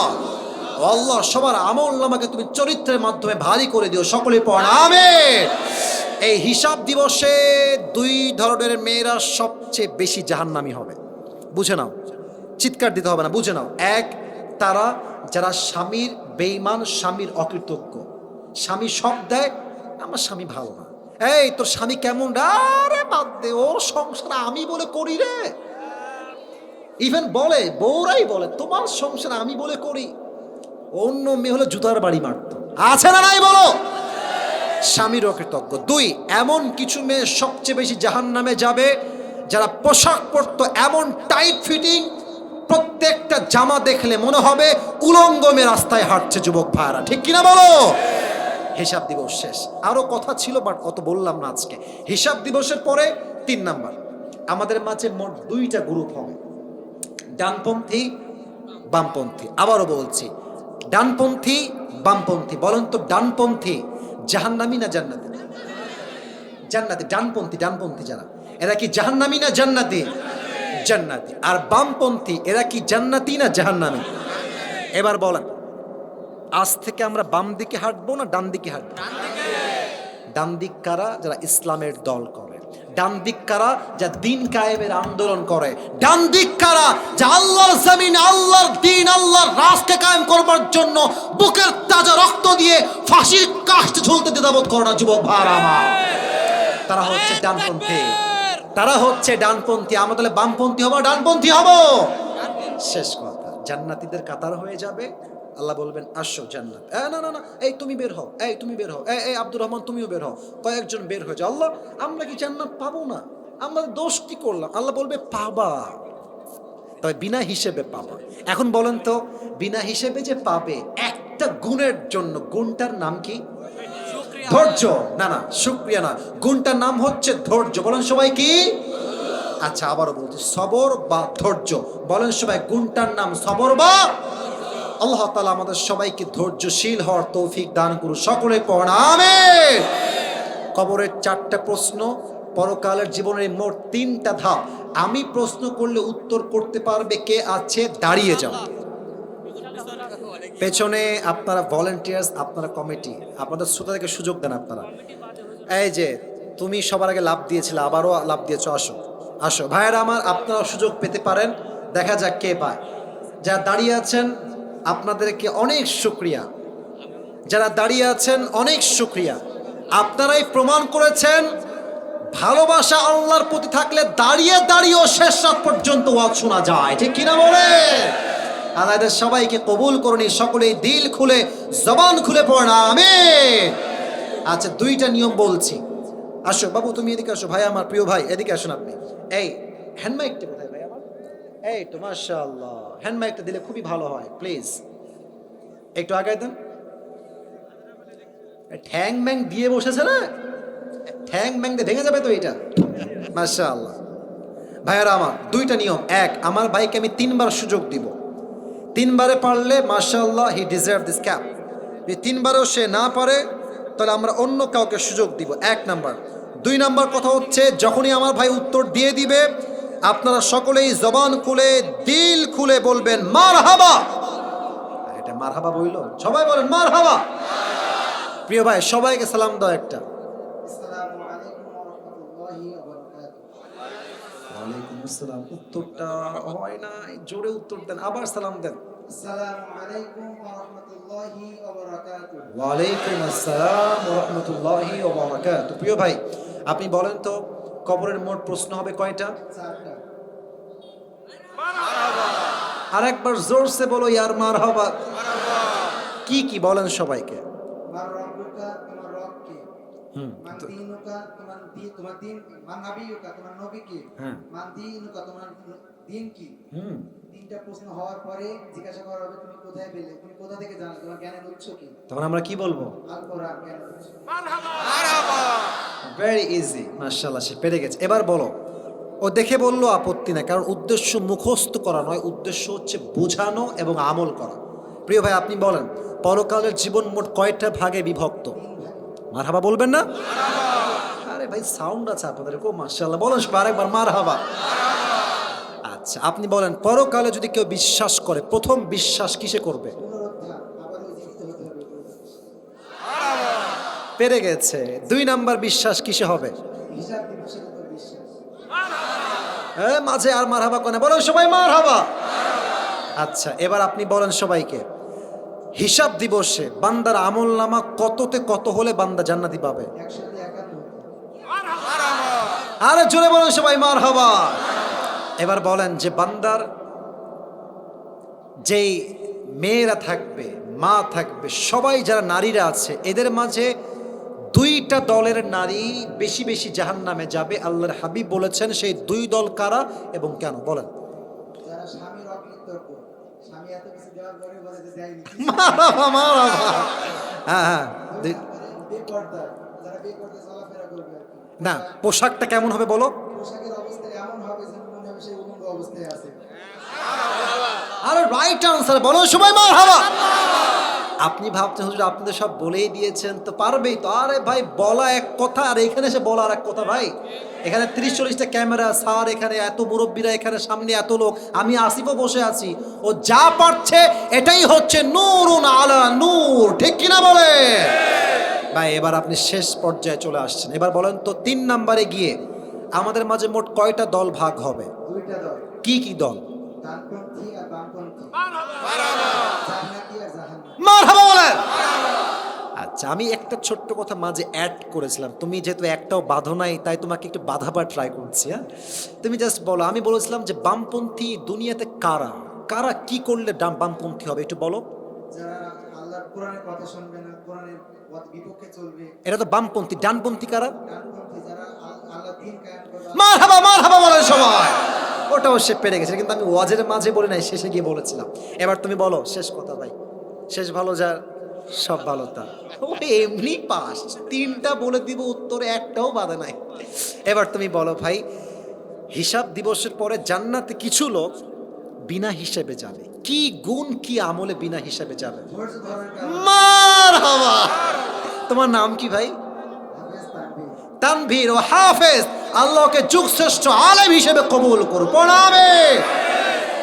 Speaker 1: আল্লাহ সবার আমলনামাকে তুমি চরিত্রের মাধ্যমে ভারী করে দিও, সকলে পড়েন আমিন। এই হিসাব দিবসে 2 ধরনের মেয়েরা সবচেয়ে বেশি জাহান্নামী হবে, বুঝে নাও, চিৎকার দিতে হবে না, বুঝে নাও। 1, তারা যারা স্বামীর বেঈমান, স্বামীর অকৃতজ্ঞ, স্বামী সব দেয়, আমার স্বামী ভালো না, এই তোর স্বামী কেমন, আরে বাদ দে, ওর সংসার আমি বলে করি রে। ইভেন বলে, বউরাই বলে তোমার সংসার আমি বলে করি। অন্য মেয়ে হলে জুতার বাড়ি মারতো, আছে না নাই বলো? স্বামীর অকৃতজ্ঞ। 2, এমন কিছু মেয়ে সবচেয়ে বেশি জাহান্নামে যাবে যারা পোশাক পরতো এমন টাইট ফিটিং, প্রত্যেকটা জামা দেখলে মনে হবে উলঙ্গমে রাস্তায় হাঁটছে। যুবক ভাইরা ঠিক কিনা বলো? হিসাব দিবস শেষ। আরো কথা ছিল বাট অত বললাম না আজকে। হিসাব দিবসের পরে 3 নাম্বার, আমাদের মাঝে মোট 2টা গ্রুপ হবে, ডানপন্থী বামপন্থী। আবারও বলছি, ডানপন্থী বামপন্থী। বলেন তো ডানপন্থী জাহান্নামী না জান্নাতি? জান্নাতি। ডানপন্থী যারা, এরা কি জাহান্নামী না জান্নাতি? জান্নাতি। আর বামপন্থী এরা কি জান্নাতি না জাহান্নামী? এবার বলেন, আজ থেকে আমরা বাম দিকে হাঁটবো না ডান দিকে হাঁটবো? ডান দিক কারা? যারা ইসলামের দল করে। ডান দিক কারা? যা দিন কায়েমের আন্দোলন করে। ডান দিক কারা? যা আল্লাহর জমিন, আল্লাহর দিন, আল্লাহর রাষ্ট্রকে কায়েম করবার জন্য বুকের তাজা রক্ত দিয়ে ফাঁসির কাস্টে ঝুলতে দ্বিধাবোধ করে না। যুবক ভাইরা আমার, তারা হচ্ছে ডানপন্থী, তারা হচ্ছে ডানপন্থী। আমরা তাহলে বামপন্থী হবো, ডানপন্থী হবো? শেষ কথা, জান্নাতীদের কাতার হয়ে যাবে। আল্লাহ বলবেন আসো জান্নাত। না না না, এই তুমি বের হও, এই তুমি বের হও, এই আব্দুর রহমান তুমিও বের হও। কয়েকজন বের হয়ে যাও। আল্লাহ, আমরা কি জান্নাত পাবো না? আমরা দোষ কি করলাম? আল্লাহ বলবে পাবা। তবে বিনা হিসেবে পাবে। এখন বলেন তো, বিনা হিসেবে যে পাবে একটা গুণের জন্য, গুণটার নাম কি? ধৈর্য। না না, শুকরিয়া না, গুণটার নাম হচ্ছে ধৈর্য। বলেন সবাই কি? আচ্ছা, আবারও বলছি, সবর বা ধৈর্য। বলেন সবাই, গুণটার নাম সবর বা। আল্লাহ তাআলা আমাদের সবাইকে ধৈর্যশীল হওয়ার তৌফিক দান করুন। সকলে পড়ুন আমিন। কবরের 4টা প্রশ্ন, পরকালের জীবনের মোট 3টা ধাপ। আমি প্রশ্ন করলে উত্তর করতে পারবে কে আছে? দাঁড়িয়ে যাও। পেছনে আপনারা ভলেন্টিয়ার্স, আপনারা কমিটি, আপনাদের শ্রোতাদেরকে সুযোগ দেন। আপনারা এই যে তুমি সবার আগে লাভ দিয়েছিলে, আবারও লাভ দিয়েছো, আসো আসো ভাইয়েরা আমার, আপনারা সুযোগ পেতে পারেন। দেখা যাক কে পায়। যারা দাঁড়িয়ে আছেন আপনাদেরকে অনেক শুকরিয়া। যারা দাঁড়িয়ে আছেন অনেক শুকরিয়া। আপনারাই প্রমাণ করেছেন ভালোবাসা আল্লাহর প্রতি থাকলে দাঁড়িয়ে দাঁড়িয়েও শেষ রাত পর্যন্ত ওয়াজ শোনা যায়, ঠিক কিনা বলে? আল্লাহ এদের সবাইকে কবুল করুন। সকলেই দিল খুলে, জবান খুলে পড়না আমিন। আচ্ছা, 2টা নিয়ম বলছি। আসো বাবু, তুমি এদিকে আসো। ভাই আমার প্রিয় ভাই, এদিকে আসুন আপনি। এই হ্যান্ড মাইকটা কোথায় ভাই আমার? এই তো মাশাআল্লাহ, হ্যান্ড মাইকটা দিলে খুবই ভালো হয়, প্লিজ একটু আগায় দেন। ঠ্যাং ম্যাং দিয়ে বসেছে না, ঠ্যাং ম্যাং দিয়ে ভেঙে যাবে তো এটা। মাশাআল্লাহ। ভাইয়ারা আমার, 2টা নিয়ম। 1, আমার ভাইকে আমি 3বার সুযোগ দিব। 3বারে পারলে মাশাআল্লাহ, হি ডিজার্ভ দিস ক্যাপ। যদি 3বারেও সে না পারে তাহলে আমরা অন্য কাউকে সুযোগ দিব। 1 নাম্বার। 2 নাম্বার কথা হচ্ছে, যখনই আমার ভাই উত্তর দিয়ে দিবে আপনারা সকলেই জবান খুলে, দিল খুলে বলবেন মারহাবা। এটা মারহাবা বইল, সবাই বলেন মারহাবা। প্রিয় ভাই, সবাইকে সালাম দাও একটা।
Speaker 3: আসসালামু আলাইকুম ওয়া রাহমাতুল্লাহি ওয়া বারাকাতুহু।
Speaker 1: ওয়ালাইকুম আসসালাম। উত্তরটা হয় না, জোরে উত্তর দেন, আবার সালাম দেন।
Speaker 3: আসসালামু আলাইকুম ওয়া রাহমাতুল্লাহি ওয়া বারাকাতুহু।
Speaker 1: ওয়ালাইকুম আসসালাম ওয়া রাহমাতুল্লাহি ওয়া বারাকাতুহু। প্রিয় ভাই, আপনি বলেন তো, কবরের মোট প্রশ্ন হবে কয়টা?
Speaker 3: 4টা।
Speaker 1: আরেকবার জোরসে বলো, ইয়ার মারহাবা। কি কি বলেন সবাইকে?
Speaker 3: মান রাব্বুকা, তোমার রব কে? মান দীনুকা, তোমার দিন। মান নাবিয়ুকা, তোমার নবী কে?
Speaker 1: হ্যাঁ।
Speaker 3: মান দীনুকা, তোমার দিন কি? 3টা প্রশ্ন হওয়ার পরে জিজ্ঞাসা করা হবে তুমি কোথায় পেলে, তুমি কোথা থেকে জানলে, তোমার জ্ঞানের উৎস কি?
Speaker 1: তখন আমরা কি বলবো?
Speaker 3: আল কোরআন জ্ঞানের উৎস।
Speaker 1: Very easy. মাশাআল্লাহ, সে পেরে গেছে। এবার বলো। ও দেখে বললো আপত্তি না, কারণ উদ্দেশ্য মুখস্থ করা নয়, উদ্দেশ্য হচ্ছে বোঝানো এবং আমল করা। প্রিয় ভাই, আপনি বলেন, পরকালের জীবন মোট কয়টা ভাগে বিভক্ত? মারহাবা বলবেন না? আরে ভাই, সাউন্ড আছে আপনাদের, কো মাশাআল্লাহ বলেন সবাই আরেকবার মারহাবা। আচ্ছা, আপনি বলেন, পরকালে যদি কেউ বিশ্বাস করে, প্রথম বিশ্বাস কিসে করবে?
Speaker 3: পুনরুত্থান, আবারও জীবিত হতে হবে।
Speaker 1: পেরে গেছে। 2 নাম্বার বিশ্বাস কিসে হবে?
Speaker 3: হিসাব দিবসের উপর বিশ্বাস।
Speaker 1: মাঝে আর মারহাবা কোনে, বলেন সবাই মারহাবা। আচ্ছা, এবার আপনি বলেন সবাইকে, হিসাব দিবসে বান্দার আমল নামা কততে কত হলে বান্দা জান্নাতি পাবে?
Speaker 3: 151।
Speaker 1: আরে জোরে বলেন সবাই মারহাবা। এবার বলেন যে বান্দার যেই মেয়েরা থাকবে, মা থাকবে, সবাই যারা নারীরা আছে, এদের মাঝে 2টা দলের নারী বেশি বেশি জাহান্নামে যাবে। আল্লাহর হাবিব বলেছেন সেই 2 দল কারা এবং কেন? বলেন।
Speaker 3: যারা স্বামীর অকৃতজ্ঞ, স্বামী এত কিছু দেওয়ার পরে বলে যে দেয়নি।
Speaker 1: মারহাবা মারহাবা। হ্যাঁ হ্যাঁ।
Speaker 3: বেপর্দা, যারা বেপর্দা চলাফেরা করবে আর কি।
Speaker 1: না, পোশাকটা কেমন হবে বলো?
Speaker 3: পোশাকের অবস্থা এমন হবে যে মনে হবে সে উলঙ্গ অবস্থায় আছে।
Speaker 1: আরে রাইট আনসার, বলো সবাই মারহাবা। আপনি ভাবছেন হুজুর আপনাদের সব বলেই দিয়েছেন তো পারবেই তো। আরে ভাই, বলা এক কথা আর এখানে এসে বলা আর এক কথা ভাই। এখানে 30-40টা ক্যামেরা, স্যার এখানে এত মুরব্বীরা, এখানে সামনে এত লোক, আমি আসিফও বসে আছি। ও যা পারছে এটাই হচ্ছে নূরুন আলা নূর, ঠিক কিনা বলে ভাই? এবার আপনি শেষ পর্যায়ে চলে আসছেন। এবার বলেন তো, 3 নাম্বারে গিয়ে আমাদের মাঝে মোট কয়টা দল ভাগ হবে?
Speaker 3: 2টা দল,
Speaker 1: কি কি দল?
Speaker 3: ডানপন্থী আর বামপন্থী, জান্নাতি আর জাহান্নামী।
Speaker 1: মারহাবা বলেন। আচ্ছা, আমি একটা ছোট্ট কথা মাঝে অ্যাড করেছিলাম, তুমি যেহেতু একটাও বাঁধো নাই তাই তোমাকে একটু বাঁধাবার ট্রাই করছি। হ্যাঁ, তুমি জাস্ট বলো। আমি বলেছিলাম যে বামপন্থী দুনিয়াতে কারা কারা কি করলে বামপন্থী হবে, একটু বলো।
Speaker 3: যারা আল্লাহর কোরআনের কথা শুনবে না, কোরআনের বিপক্ষে চলবে।
Speaker 1: এটা তো বামপন্থী। ডানপন্থী কারা?
Speaker 3: ডানপন্থী যারা আল্লাহর দ্বীন কায়েম করবে।
Speaker 1: মারহাবা মারহাবা বলেন সবাই। ও ওটাও সে পেরে গেছে, কিন্তু আমি ওয়াজের মাঝে বলি নাই, শেষে গিয়ে বলেছিলাম। এবার তুমি বলো শেষ কথা ভাই, শেষ ভালো যার সব ভালো তার। ও এমনি পাস, 3টা বলে দিব উত্তরে একটাও বাধা নাই। এবার তুমি বলো ভাই, হিসাব দিবসের পরে জান্নাতে কিছু লোক বিনা হিসেবে যাবে, কি গুণ কি আমলে বিনা হিসেবে যাবে?
Speaker 3: ধৈর্য ধরার কারণে
Speaker 1: মারহাবা। তোমার নাম কি ভাই?
Speaker 3: হাফেজ তানভীর।
Speaker 1: তানভীর ও হাফেজ, আল্লাহকে যুগ শ্রেষ্ঠ আলেম হিসেবে কবুল করো, প্রণামে।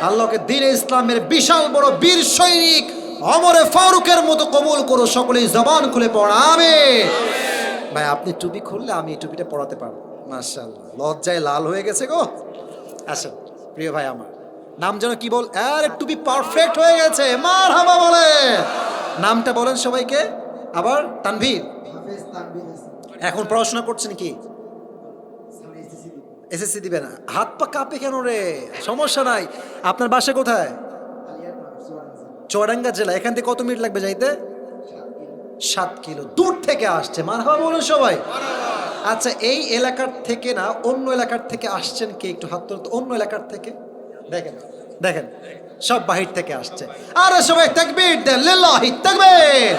Speaker 1: আল্লাহকে দ্বীনে ইসলামের বিশাল বড় বীর সৈনিক ওমরে ফারুকের মতো কবুল করো, সকলেই জবান খুলে প্রণামে। ভাই আপনি টুপি খুললে আমি এই টুপিটা পরাতে পারবো, মাশাআল্লাহ। লজ্জায় লাল হয়ে গেছে গো। আসেন প্রিয় ভাই আমার, নাম যেন কি বল, আরে টুপি পারফেক্ট হয়ে গেছে, মারহাবা বলে। নামটা বলেন সবাইকে আবার। তানভীর,
Speaker 3: হাফেজ তানভীর হাসান।
Speaker 1: এখন পড়াশোনা করছেন কি?
Speaker 3: সামনে এসএসসি দিব।
Speaker 1: এসএসসি দিবেন? হাত পা কাঁপে কেন রে? সমস্যা নাই। আপনার বাসা কোথায়?
Speaker 3: আলিয়ারনগর চুয়াডাঙ্গা।
Speaker 1: চুয়াডাঙ্গা জেলা। এখান থেকে কত মিনিট লাগবে যাইতে? 7 কিলো দূর থেকে আসছে, মারহাবা বলুন সবাই। আচ্ছা, এই এলাকার থেকে না অন্য এলাকার থেকে আসছেন কে? একটু হাত তোলেন তো। অন্য এলাকার থেকে দেখেন, দেখেন সব বাহির থেকে আসছে। আরে সবাই তাকবীর দেন, লিল্লাহি তাকবীর।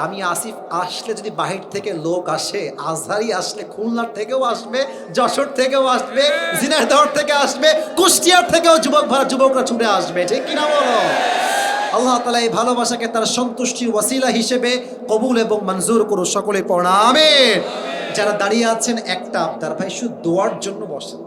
Speaker 1: আমি আসিফ আসলে যদি বাহির থেকে লোক আসে, আজহারি আসলে খুলনার থেকেও আসবে, যশোর থেকেও আসবে, ঝিনাইদহ থেকে আসবে, কুষ্টিয়ার থেকেও যুবকরা ছুটে আসবে, ঠিক কিনা বলো? আল্লাহ তাআলা এই ভালোবাসাকে তার সন্তুষ্টির ওয়াসিলা হিসেবে কবুল এবং মঞ্জুর করুন, সকলে পড়া আমিন। যারা দাঁড়িয়ে আছেন একটা আবদার ভাই, শুধু দোয়ার জন্য বসেন।